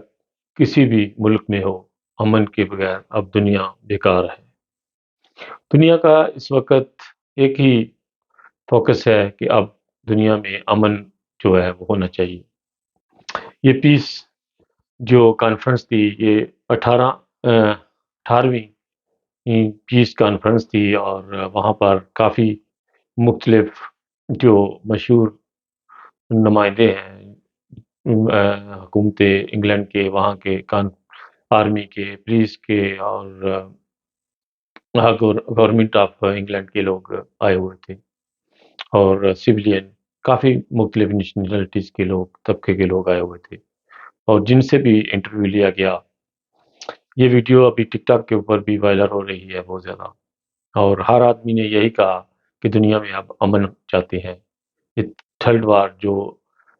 کسی بھی ملک میں ہو، امن کے بغیر اب دنیا بیکار ہے۔ دنیا کا اس وقت ایک ہی فوکس ہے کہ اب دنیا میں امن جو ہے وہ ہونا چاہیے۔ یہ پیس جو کانفرنس تھی، یہ 18ویں پیس کانفرنس تھی، اور وہاں پر کافی مختلف جو مشہور نمائندے ہیں حکومت انگلینڈ کے، وہاں کے آرمی کے، پولیس کے، اور گورنمنٹ آف انگلینڈ کے لوگ آئے ہوئے تھے، اور سویلین کافی مختلف نیشنلٹیز کے لوگ، طبقے کے لوگ آئے ہوئے تھے، اور جن سے بھی انٹرویو لیا گیا۔ یہ ویڈیو ابھی ٹک ٹاک کے اوپر بھی وائرل ہو رہی ہے بہت زیادہ، اور ہر آدمی نے یہی کہا کہ دنیا میں اب امن چاہتے ہیں۔ یہ تھرڈ وار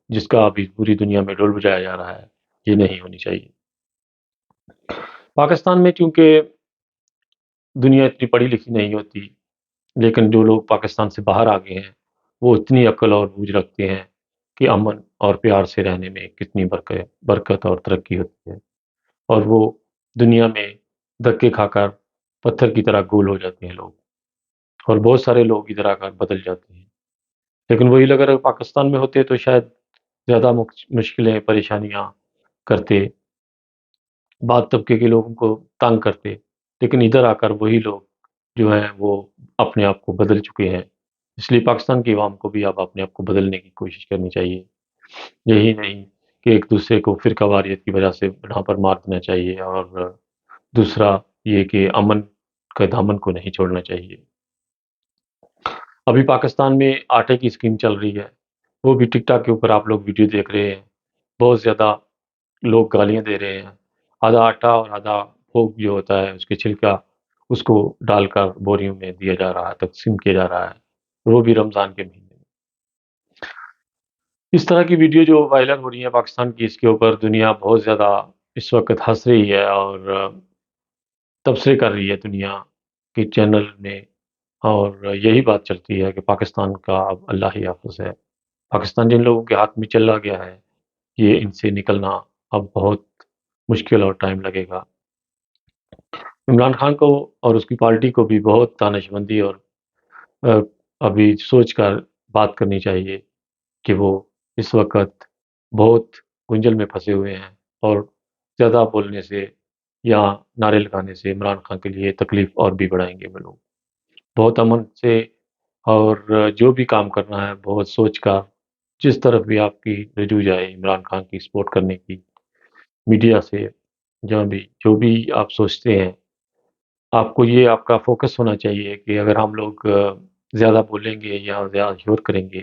جس کا ابھی پوری دنیا میں ڈول بجایا جا رہا ہے، یہ نہیں ہونی چاہیے۔ پاکستان میں چونکہ دنیا اتنی پڑھی لکھی نہیں ہوتی، لیکن جو لوگ پاکستان سے باہر آ گئے ہیں وہ اتنی عقل اور بوجھ رکھتے ہیں کہ امن اور پیار سے رہنے میں کتنی برکت اور ترقی ہوتی ہے، اور وہ دنیا میں دھکے کھا کر پتھر کی طرح گول ہو جاتے ہیں لوگ، اور بہت سارے لوگ ادھر آ کر بدل جاتے ہیں۔ لیکن وہی لوگ اگر پاکستان میں ہوتے تو شاید زیادہ مشکلیں، پریشانیاں کرتے، بعض طبقے کے لوگوں کو تنگ کرتے، لیکن ادھر آ کر وہی لوگ جو ہیں وہ اپنے آپ کو بدل چکے ہیں۔ اس لیے پاکستان کی عوام کو بھی اب اپنے آپ کو بدلنے کی کوشش کرنی چاہیے، یہی نہیں کہ ایک دوسرے کو فرقہ واریت کی وجہ سے بنا پر مار دینا چاہیے، اور دوسرا یہ کہ امن کا دامن کو نہیں چھوڑنا چاہیے۔ ابھی پاکستان میں آٹے کی اسکیم چل رہی ہے، وہ بھی ٹک ٹاک کے اوپر آپ لوگ ویڈیو دیکھ رہے ہیں، بہت زیادہ لوگ گالیاں دے رہے ہیں، آدھا آٹا اور آدھا بھوگ جو ہوتا ہے اس کے چھلکا اس کو ڈال کر بوریوں میں دیا جا رہا ہے، تقسیم کیا جا رہا ہے، وہ بھی رمضان کے مہینے میں۔ اس طرح کی ویڈیو جو وائرل ہو رہی ہیں پاکستان کی، اس کے اوپر دنیا بہت زیادہ اس وقت ہنس رہی ہے اور تبصرے کر رہی ہے دنیا کے چینل میں، اور یہی بات چلتی ہے کہ پاکستان کا اب اللہ ہی حافظ ہے۔ پاکستان جن لوگوں کے ہاتھ میں چلا گیا ہے، یہ ان سے نکلنا اب بہت مشکل اور ٹائم لگے گا۔ عمران خان کو اور اس کی پارٹی کو بھی بہت دانش مندی اور آ، ابھی سوچ کر بات کرنی چاہیے کہ وہ اس وقت بہت گنجل میں پھنسے ہوئے ہیں، اور زیادہ بولنے سے یا نعرے لگانے سے عمران خان کے لیے تکلیف اور بھی بڑھائیں گے وہ لوگ۔ بہت امن سے اور جو بھی کام کرنا ہے بہت سوچ کر، جس طرف بھی آپ کی رجوع جائے عمران خان کی سپورٹ کرنے کی، میڈیا سے جہاں بھی جو بھی آپ سوچتے ہیں، آپ کو یہ آپ کا فوکس ہونا چاہیے کہ اگر ہم لوگ زیادہ بولیں گے یا زیادہ شور کریں گے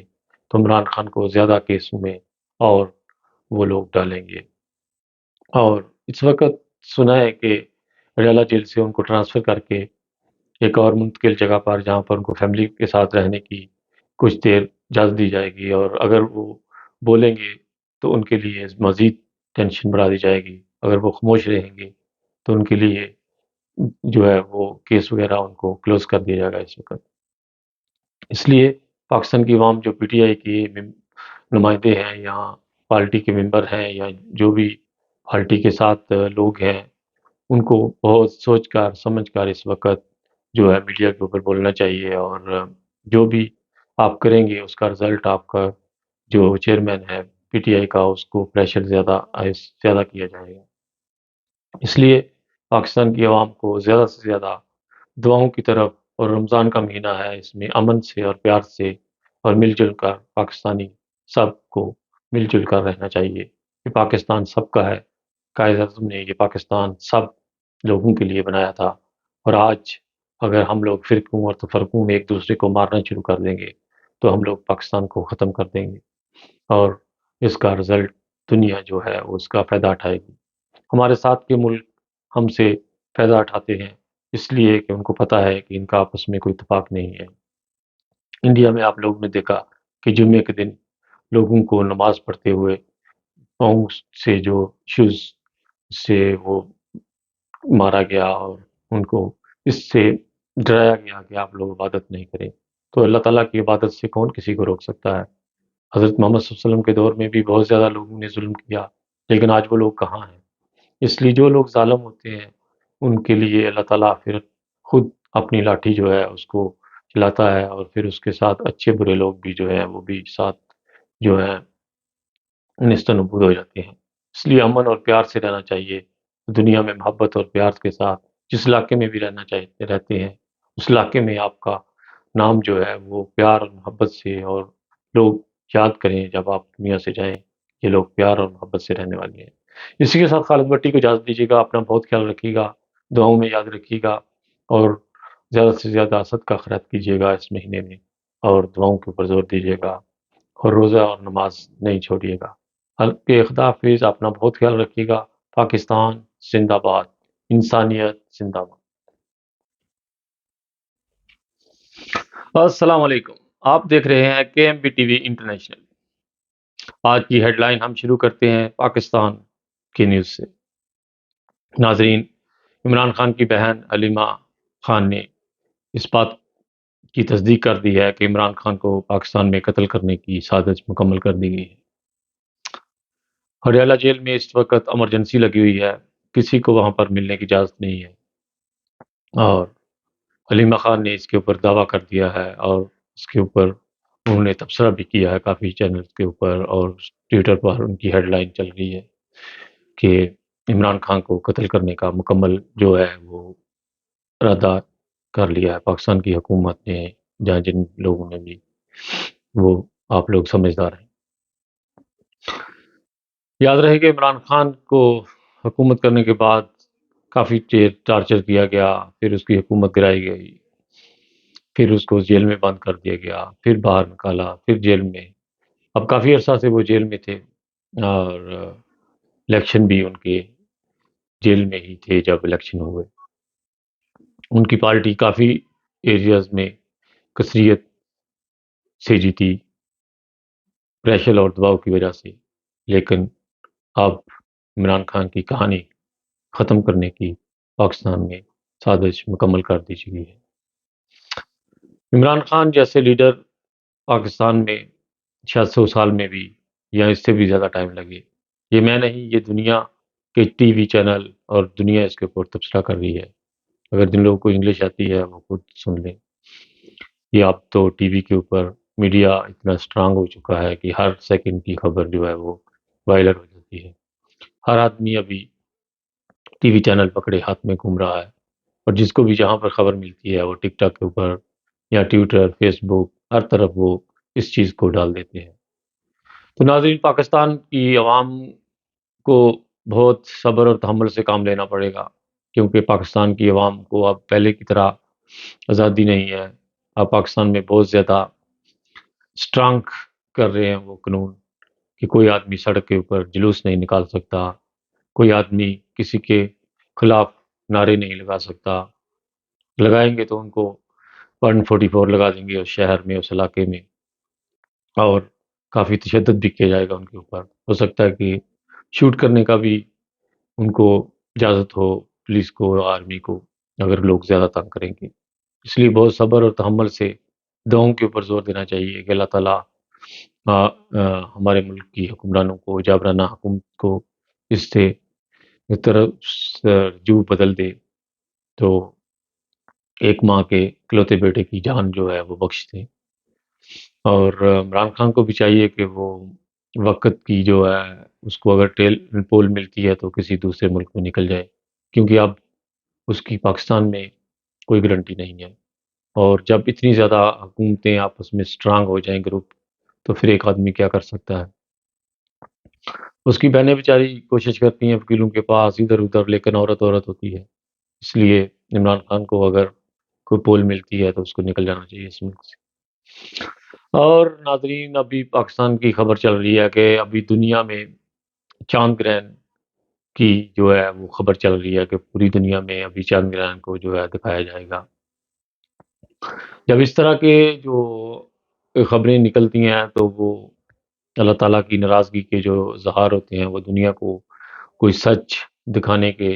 تو عمران خان کو زیادہ کیسوں میں اور وہ لوگ ڈالیں گے۔ اور اس وقت سنا ہے کہ ریالہ جیل سے ان کو ٹرانسفر کر کے ایک اور منتقل جگہ پر، جہاں پر ان کو فیملی کے ساتھ رہنے کی کچھ دیر اجازت دی جائے گی، اور اگر وہ بولیں گے تو ان کے لیے مزید ٹینشن بڑھا دی جائے گی، اگر وہ خاموش رہیں گے تو ان کے لیے جو ہے وہ کیس وغیرہ ان کو کلوز کر دیا جائے گا اس وقت۔ اس لیے پاکستان کی عوام جو پی ٹی آئی کی نمائندے ہیں یا پارٹی کے ممبر ہیں یا جو بھی پارٹی کے ساتھ لوگ ہیں، ان کو بہت سوچ کر سمجھ کر اس وقت جو ہے میڈیا کے اوپر بولنا چاہیے، اور جو بھی آپ کریں گے اس کا رزلٹ آپ کا جو چیئرمین ہے پی ٹی آئی کا، اس کو پریشر زیادہ کیا جائے گا۔ اس لیے پاکستان کی عوام کو زیادہ سے زیادہ دعاؤں کی طرف، اور رمضان کا مہینہ ہے، اس میں امن سے اور پیار سے اور مل جل کر پاکستانی سب کو مل جل کر رہنا چاہیے کہ پاکستان سب کا ہے۔ قائد اعظم نے یہ پاکستان سب لوگوں کے لیے بنایا تھا، اور آج اگر ہم لوگ فرقوں اور تفرقوں میں ایک دوسرے کو مارنا شروع کر دیں گے تو ہم لوگ پاکستان کو ختم کر دیں گے، اور اس کا رزلٹ دنیا جو ہے وہ اس کا فائدہ اٹھائے گی۔ ہمارے ساتھ کے ملک ہم سے فائدہ اٹھاتے ہیں اس لیے کہ ان کو پتہ ہے کہ ان کا آپس میں کوئی اتفاق نہیں ہے۔ انڈیا میں آپ لوگوں نے دیکھا کہ جمعے کے دن لوگوں کو نماز پڑھتے ہوئے پاؤں سے جو شوز سے وہ مارا گیا، اور ان کو اس سے ڈرایا گیا کہ آپ لوگ عبادت نہیں کریں۔ تو اللہ تعالیٰ کی عبادت سے کون کسی کو روک سکتا ہے؟ حضرت محمد صلی اللہ علیہ وسلم کے دور میں بھی بہت زیادہ لوگوں نے ظلم کیا، لیکن آج وہ لوگ کہاں ہیں؟ اس لیے جو لوگ ظالم ہوتے ہیں ان کے لیے اللہ تعالیٰ پھر خود اپنی لاٹھی جو ہے اس کو چلاتا ہے، اور پھر اس کے ساتھ اچھے برے لوگ بھی جو ہیں وہ بھی ساتھ جو ہیں نیست و نبود ہو جاتے ہیں۔ اس لیے امن اور پیار سے رہنا چاہیے، دنیا میں محبت اور پیار کے ساتھ جس علاقے میں بھی رہتے ہیں، اس علاقے میں آپ کا نام جو ہے وہ پیار اور محبت سے، اور لوگ یاد کریں جب آپ دنیا سے جائیں، یہ لوگ پیار اور محبت سے رہنے والے ہیں۔ اسی کے ساتھ خالد بٹی کو اجازت دیجیے گا، اپنا بہت خیال رکھیے گا، دعاؤں میں یاد رکھیے گا، اور زیادہ سے زیادہ صدقہ خیرات کیجیے گا اس مہینے میں، اور دعاؤں کے اوپر زور دیجیے گا، اور روزہ اور نماز نہیں چھوڑیے گا۔ کے خدا حافظ، اپنا بہت خیال رکھیے گا۔ پاکستان زندہ باد، انسانیت زندہ باد۔ السلام علیکم، آپ دیکھ رہے ہیں کے M B T V international. آج کی ہیڈ لائن ہم شروع کرتے ہیں پاکستان کی نیوز سے۔ ناظرین، عمران خان کی بہن علیمہ خان نے اس بات کی تصدیق کر دی ہے کہ عمران خان کو پاکستان میں قتل کرنے کی سازش مکمل کر دی گئی ہے۔ ہریالہ جیل میں اس وقت ایمرجنسی لگی ہوئی ہے، کسی کو وہاں پر ملنے کی اجازت نہیں ہے، اور علیمہ خان نے اس کے اوپر دعویٰ کر دیا ہے، اور اس کے اوپر انہوں نے تبصرہ بھی کیا ہے کافی چینل کے اوپر، اور ٹویٹر پر ان کی ہیڈ لائن چل رہی ہے کہ عمران خان کو قتل کرنے کا مکمل جو ہے وہ ارادہ کر لیا ہے پاکستان کی حکومت نے، جہاں جن لوگوں نے بھی، وہ آپ لوگ سمجھدار ہیں۔ یاد رہے کہ عمران خان کو حکومت کرنے کے بعد کافی دیر ٹارچر کیا گیا، پھر اس کی حکومت گرائی گئی، پھر اس کو جیل میں بند کر دیا گیا، پھر باہر نکالا، پھر جیل میں۔ اب کافی عرصہ سے وہ جیل میں تھے، اور الیکشن بھی ان کے جیل میں ہی تھے جب الیکشن ہوئے. ان کی پارٹی کافی ایریاز میں کثریت سے جیتی پریشر اور دباؤ کی وجہ سے. لیکن اب عمران خان کی کہانی ختم کرنے کی پاکستان میں سازش مکمل کر دی چکی ہے. عمران خان جیسے لیڈر پاکستان میں شاید 100 سال میں بھی یا اس سے بھی زیادہ ٹائم لگے. یہ میں نہیں، یہ دنیا کے ٹی وی چینل اور دنیا اس کے اوپر تبصرہ کر رہی ہے. اگر جن لوگوں کو انگلش آتی ہے وہ خود سن لیں. یہ اب تو ٹی وی کے اوپر میڈیا اتنا اسٹرانگ ہو چکا ہے کہ ہر سیکنڈ کی خبر جو ہے وہ وائرل ہو جاتی ہے. ہر آدمی ابھی ٹی وی چینل پکڑے ہاتھ میں گھوم رہا ہے، اور جس کو بھی جہاں پر خبر ملتی ہے وہ ٹک ٹاک کے اوپر یا ٹویٹر، فیس بک، ہر طرف وہ اس چیز کو ڈال دیتے ہیں. تو ناظرین، پاکستان کی عوام کو بہت صبر اور تحمل سے کام لینا پڑے گا، کیونکہ پاکستان کی عوام کو اب پہلے کی طرح آزادی نہیں ہے. اب پاکستان میں بہت زیادہ اسٹرانگ کر رہے ہیں وہ قانون کہ کوئی آدمی سڑک کے اوپر جلوس نہیں نکال سکتا، کوئی آدمی کسی کے خلاف نعرے نہیں لگا سکتا. لگائیں گے تو ان کو 144 لگا دیں گے اس شہر میں، اس علاقے میں، اور کافی تشدد بھی کیا جائے گا ان کے اوپر. ہو سکتا ہے کہ شوٹ کرنے کا بھی ان کو اجازت ہو، پولیس کو اور آرمی کو، اگر لوگ زیادہ تنگ کریں گے. اس لیے بہت صبر اور تحمل سے دعاؤں کے اوپر زور دینا چاہیے کہ اللہ تعالیٰ ہمارے ملک کی حکمرانوں کو، جابرانہ حکومت کو اس سے اس طرح رجوع بدل دے تو ایک ماں کے اکلوتے بیٹے کی جان جو ہے وہ بخش دیں. اور عمران خان کو بھی چاہیے کہ وہ وقت کی جو ہے اس کو اگر پول ملتی ہے تو کسی دوسرے ملک میں نکل جائے، کیونکہ اب اس کی پاکستان میں کوئی گارنٹی نہیں ہے. اور جب اتنی زیادہ حکومتیں آپس میں اسٹرانگ ہو جائیں گروپ، تو پھر ایک آدمی کیا کر سکتا ہے. اس کی بہنیں بیچاری کوشش کرتی ہیں وکیلوں کے پاس ادھر ادھر، لیکن عورت عورت ہوتی ہے. اس لیے عمران خان کو اگر کوئی پول ملتی ہے تو اس کو نکل جانا چاہیے اس ملک سے. اور ناظرین، ابھی پاکستان کی خبر چل رہی ہے کہ ابھی دنیا میں چاند گرہن کی جو ہے وہ خبر چل رہی ہے کہ پوری دنیا میں ابھی چاند گرہن کو جو ہے دکھایا جائے گا. جب اس طرح کے جو خبریں نکلتی ہیں تو وہ اللہ تعالیٰ کی ناراضگی کے جو اظہار ہوتے ہیں، وہ دنیا کو کوئی سچ دکھانے کے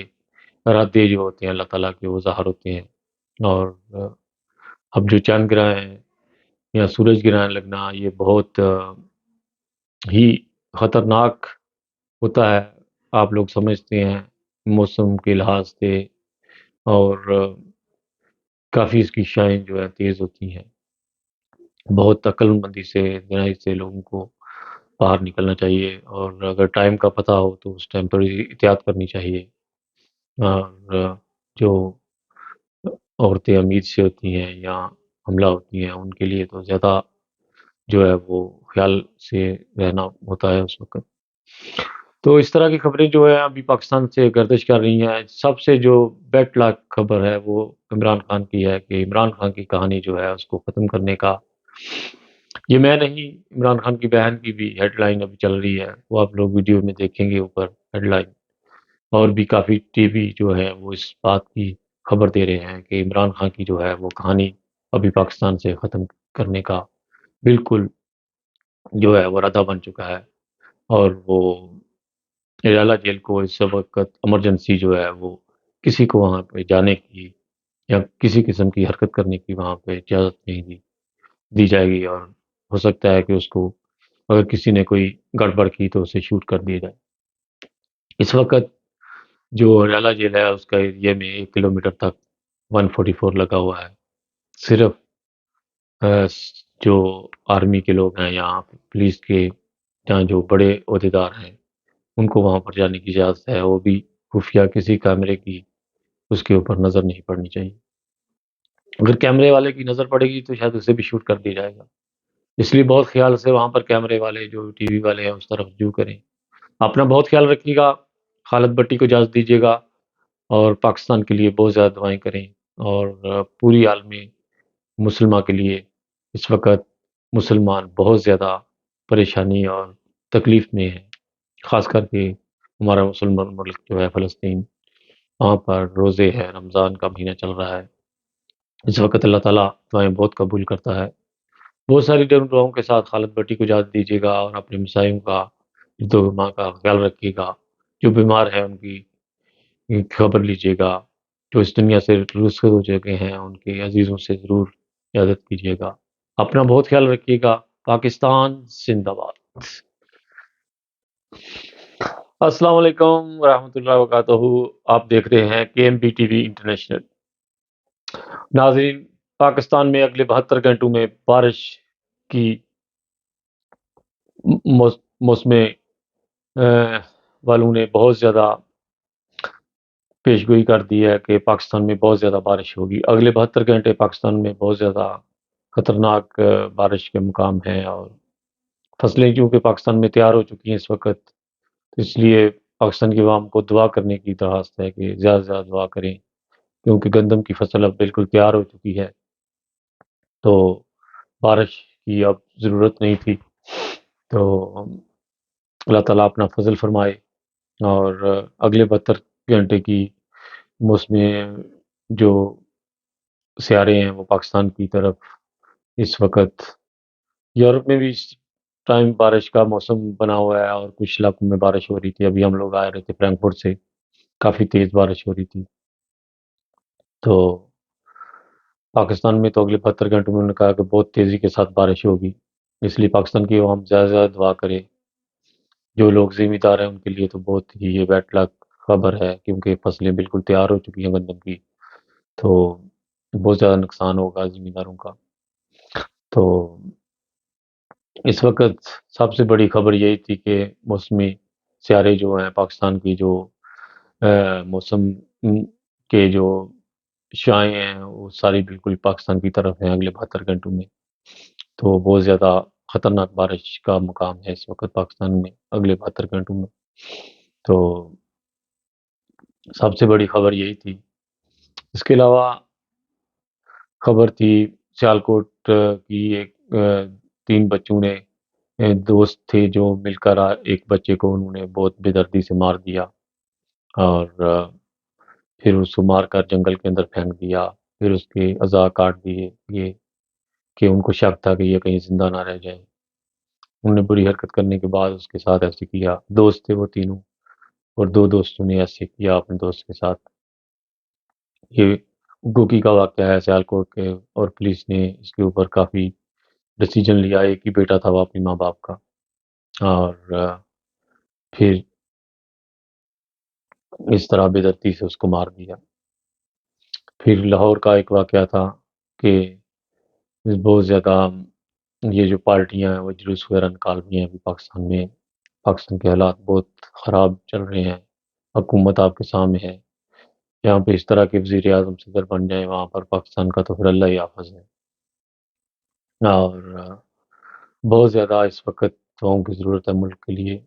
ارادے جو ہوتے ہیں اللہ تعالیٰ کے، وہ ظاہر ہوتے ہیں. اور اب جو چاند گرہن ہیں یا سورج گرہن لگنا، یہ بہت ہی خطرناک ہوتا ہے. آپ لوگ سمجھتے ہیں موسم کے لحاظ سے، اور کافی اس کی شائیں جو ہے تیز ہوتی ہیں. بہت عقل مندی سے، دانائی سے لوگوں کو باہر نکلنا چاہیے، اور اگر ٹائم کا پتہ ہو تو اس ٹائم پر احتیاط کرنی چاہیے. اور جو عورتیں امید سے ہوتی ہیں یا حملہ ہوتی ہیں، ان کے لیے تو زیادہ جو ہے وہ خیال سے رہنا ہوتا ہے اس وقت. تو اس طرح کی خبریں جو ہے ابھی پاکستان سے گردش کر رہی ہیں. سب سے جو بیڈ لاک خبر ہے وہ عمران خان کی ہے کہ عمران خان کی کہانی جو ہے اس کو ختم کرنے کا، یہ میں نہیں، عمران خان کی بہن کی بھی ہیڈ لائن ابھی چل رہی ہے، وہ آپ لوگ ویڈیو میں دیکھیں گے اوپر ہیڈ لائن. اور بھی کافی ٹی وی جو ہے وہ اس بات کی خبر دے رہے ہیں کہ عمران خان کی جو ہے وہ کہانی ابھی پاکستان سے ختم کرنے کا بالکل جو ہے وہ ارادہ بن چکا ہے. اور وہ ایرالہ جیل کو اس وقت ایمرجنسی جو ہے وہ کسی کو وہاں پہ جانے کی یا کسی قسم کی حرکت کرنے کی وہاں پہ اجازت نہیں دی جائے گی. اور ہو سکتا ہے کہ اس کو اگر کسی نے کوئی گڑبڑ کی تو اسے شوٹ کر دیا جائے. اس وقت جو ایرالہ جیل ہے اس کا ایریا میں 1 کلومیٹر تک 144 لگا ہوا ہے. صرف جو آرمی کے لوگ ہیں یا پولیس کے جہاں جو بڑے عہدیدار ہیں ان کو وہاں پر جانے کی اجازت ہے، وہ بھی خفیہ کسی کیمرے کی اس کے اوپر نظر نہیں پڑنی چاہیے. اگر کیمرے والے کی نظر پڑے گی تو شاید اسے بھی شوٹ کر دیا جائے گا. اس لیے بہت خیال سے وہاں پر کیمرے والے جو ٹی وی والے ہیں اس طرف رجوع کریں. اپنا بہت خیال رکھیے گا. خالد بٹی کو اجازت دیجیے گا، اور پاکستان کے لیے بہت زیادہ دعائیں کریں. اور پوری عالم مسلمہ کے لیے اس وقت مسلمان بہت زیادہ پریشانی اور تکلیف میں ہیں، خاص کر کے ہمارا مسلمان ملک جو ہے فلسطین، وہاں پر روزے ہیں، رمضان کا مہینہ چل رہا ہے۔ اس وقت اللہ تعالیٰ دعائیں بہت قبول کرتا ہے۔ بہت ساری دعاؤں کے ساتھ خالد بٹی کو اجازت دیجیے گا اور اپنے مسائل کا، تو ماں کا خیال رکھیے گا۔ جو بیمار ہے ان کی خبر لیجیے گا۔ جو اس دنیا سے رخصت ہو چکے ہیں ان کے عزیزوں سے ضرور عیادت کیجیے گا۔ اپنا بہت خیال رکھیے گا۔ پاکستان زندہ باد۔ السلام علیکم ورحمۃ اللہ وبرکاتہ۔ آپ دیکھ رہے ہیں کے M B T V international. ناظرین، پاکستان میں اگلے 72 گھنٹوں میں بارش کی موسم والوں نے بہت زیادہ پیش گوئی کر دی ہے کہ پاکستان میں بہت زیادہ بارش ہوگی۔ اگلے 72 گھنٹے پاکستان میں بہت زیادہ خطرناک بارش کے مقام ہیں، اور فصلیں کیونکہ پاکستان میں تیار ہو چکی ہیں اس وقت، اس لیے پاکستان کی عوام کو دعا کرنے کی درخواست ہے کہ زیادہ سے زیادہ دعا کریں، کیونکہ گندم کی فصل اب بالکل تیار ہو چکی ہے، تو بارش کی اب ضرورت نہیں تھی۔ تو اللہ تعالیٰ اپنا فضل فرمائے، اور اگلے 72 گھنٹے کی موسم جو سیارے ہیں وہ پاکستان کی طرف اس وقت، یورپ میں بھی اس ٹائم بارش کا موسم بنا ہوا ہے، اور کچھ علاقوں میں بارش ہو رہی تھی۔ ابھی ہم لوگ آ رہے تھے فرینکفرٹ سے، کافی تیز بارش ہو رہی تھی۔ تو پاکستان میں تو اگلے 72 گھنٹوں میں انہوں نے کہا کہ بہت تیزی کے ساتھ بارش ہوگی، اس لیے پاکستان کی عوام زیادہ سے زیادہ دعا کرے۔ جو لوگ ذمہ دار ہیں ان کے لیے تو بہت ہی یہ بیڈ لک خبر ہے، کیونکہ فصلیں بالکل تیار ہو چکی ہیں گندم کی، تو بہت زیادہ نقصان ہوگا ذمہ داروں کا۔ تو اس وقت سب سے بڑی خبر یہی تھی کہ موسمی سیارے جو ہیں پاکستان کی، جو موسم کے جو شعاعیں ہیں وہ ساری بالکل پاکستان کی طرف ہیں اگلے 72 گھنٹوں میں، تو بہت زیادہ خطرناک بارش کا مقام ہے اس وقت پاکستان میں اگلے 72 گھنٹوں میں۔ تو سب سے بڑی خبر یہی تھی۔ اس کے علاوہ خبر تھی سیالکوٹ کی، ایک 3 بچوں نے دوست تھے جو مل کر ایک بچے کو انہوں نے بہت بے دردی سے مار دیا، اور پھر اس کو مار کر جنگل کے اندر پھینک دیا، پھر اس کے اعضاء کاٹ دیے، یہ کہ ان کو شک تھا کہ یہ کہیں زندہ نہ رہ جائے۔ انہوں نے بری حرکت کرنے کے بعد اس کے ساتھ ایسے کیا۔ دوست تھے وہ تینوں، اور 2 دوستوں نے ایسے کیا اپنے دوست کے ساتھ۔ یہ گوکی کا واقعہ ہے سیالکوٹ کے، اور پولیس نے اس کے اوپر کافی ڈیسیجن لیا۔ ایک ہی بیٹا تھا وہ اپنے ماں باپ کا، اور پھر اس طرح بے دردی سے اس کو مار دیا۔ پھر لاہور کا ایک واقعہ تھا کہ بہت زیادہ یہ جو پارٹیاں ہیں وہ جلوس وغیرہ نکال رہی ہیں ابھی پاکستان میں۔ پاکستان کے حالات بہت خراب چل رہے ہیں، حکومت آپ کے سامنے ہے۔ جہاں پہ اس طرح کے وزیر اعظم صدر بن جائیں وہاں پر پاکستان کا تو پھر اللہ ہی حافظ ہے۔ اور بہت زیادہ اس وقت دعاؤں کی ضرورت ہے ملک کے لیے۔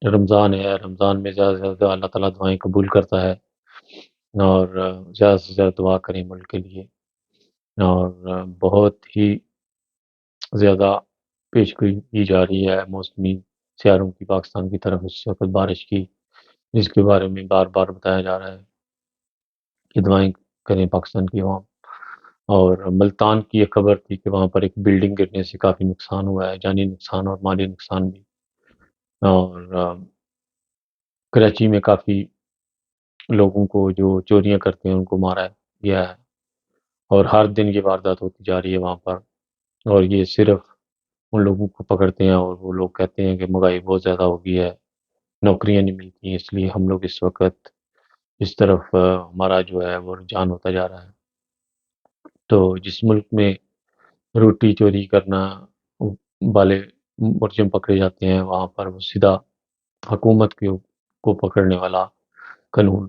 رمضان ہے، رمضان میں زیادہ سے زیادہ اللہ تعالیٰ دعائیں قبول کرتا ہے، اور زیادہ سے زیادہ دعا کریں ملک کے لیے۔ اور بہت ہی زیادہ پیش گوئی کی جا رہی ہے موسمی سیاروں کی پاکستان کی طرف اس وقت بارش کی، جس کے بارے میں بار بار بتایا جا رہا ہے کہ دعائیں کریں پاکستان کی عوام۔ اور ملتان کی ایک خبر تھی کہ وہاں پر ایک بلڈنگ گرنے سے کافی نقصان ہوا ہے، جانی نقصان اور مالی نقصان بھی۔ اور کراچی میں کافی لوگوں کو جو چوریاں کرتے ہیں ان کو مارا گیا ہے، اور ہر دن یہ واردات ہوتی جا رہی ہے وہاں پر، اور یہ صرف ان لوگوں کو پکڑتے ہیں، اور وہ لوگ کہتے ہیں کہ مہنگائی بہت زیادہ ہو گئی ہے، نوکریاں نہیں ملتی ہیں، اس لیے ہم لوگ اس وقت اس طرف ہمارا جو ہے وہ رجحان ہوتا جا رہا ہے۔ تو جس ملک میں روٹی چوری کرنا والے ملزم پکڑے جاتے ہیں وہاں پر وہ سیدھا حکومت کو پکڑنے والا قانون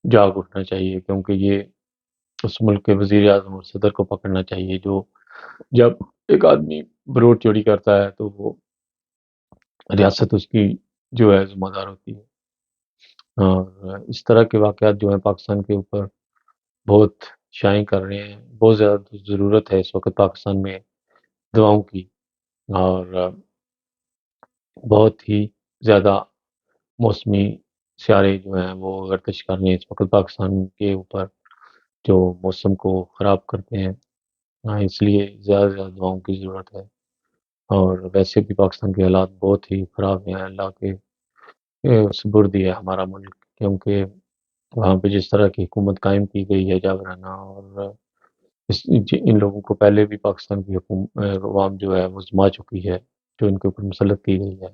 جاگ اٹھنا چاہیے، کیونکہ یہ اس ملک کے وزیر اعظم اور صدر کو پکڑنا چاہیے، جو جب ایک آدمی بروٹ چوری کرتا ہے تو وہ ریاست اس کی جو ہے ذمہ دار ہوتی ہے۔ اور اس طرح کے واقعات جو ہیں پاکستان کے اوپر بہت شائع کر رہے ہیں۔ بہت زیادہ ضرورت ہے اس وقت پاکستان میں دعاؤں کی، اور بہت ہی زیادہ موسمی سیارے جو ہیں وہ گردش کر رہے ہیں اس وقت پاکستان کے اوپر، جو موسم کو خراب کرتے ہیں۔ اس لیے زیادہ سے زیادہ دعاؤں کی ضرورت ہے، اور ویسے بھی پاکستان کے حالات بہت ہی خراب ہیں، اللہ کے سپرد ہی ہے ہمارا ملک، کیونکہ وہاں پہ جس طرح کی حکومت قائم کی گئی ہے جابرانہ، اور ان لوگوں کو پہلے بھی پاکستان کی عوام جو ہے وہ جما چکی ہے، جو ان کے اوپر مسلط کی گئی ہے۔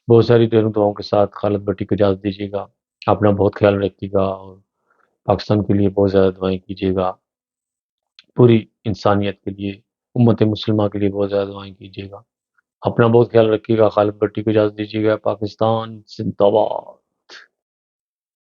بہت ساری دعاؤں کے ساتھ خالد بٹی کو اجازت دیجیے گا، اپنا بہت خیال رکھیے گا، اور پاکستان کے لیے بہت زیادہ دعائیں کیجیے گا، پوری انسانیت کے لیے، امت مسلمہ کے لیے بہت زیادہ دعائیں کیجیے گا۔ اپنا بہت خیال رکھیے گا، خالد بٹی کو اجازت دیجیے گا۔ پاکستان زندہ باد۔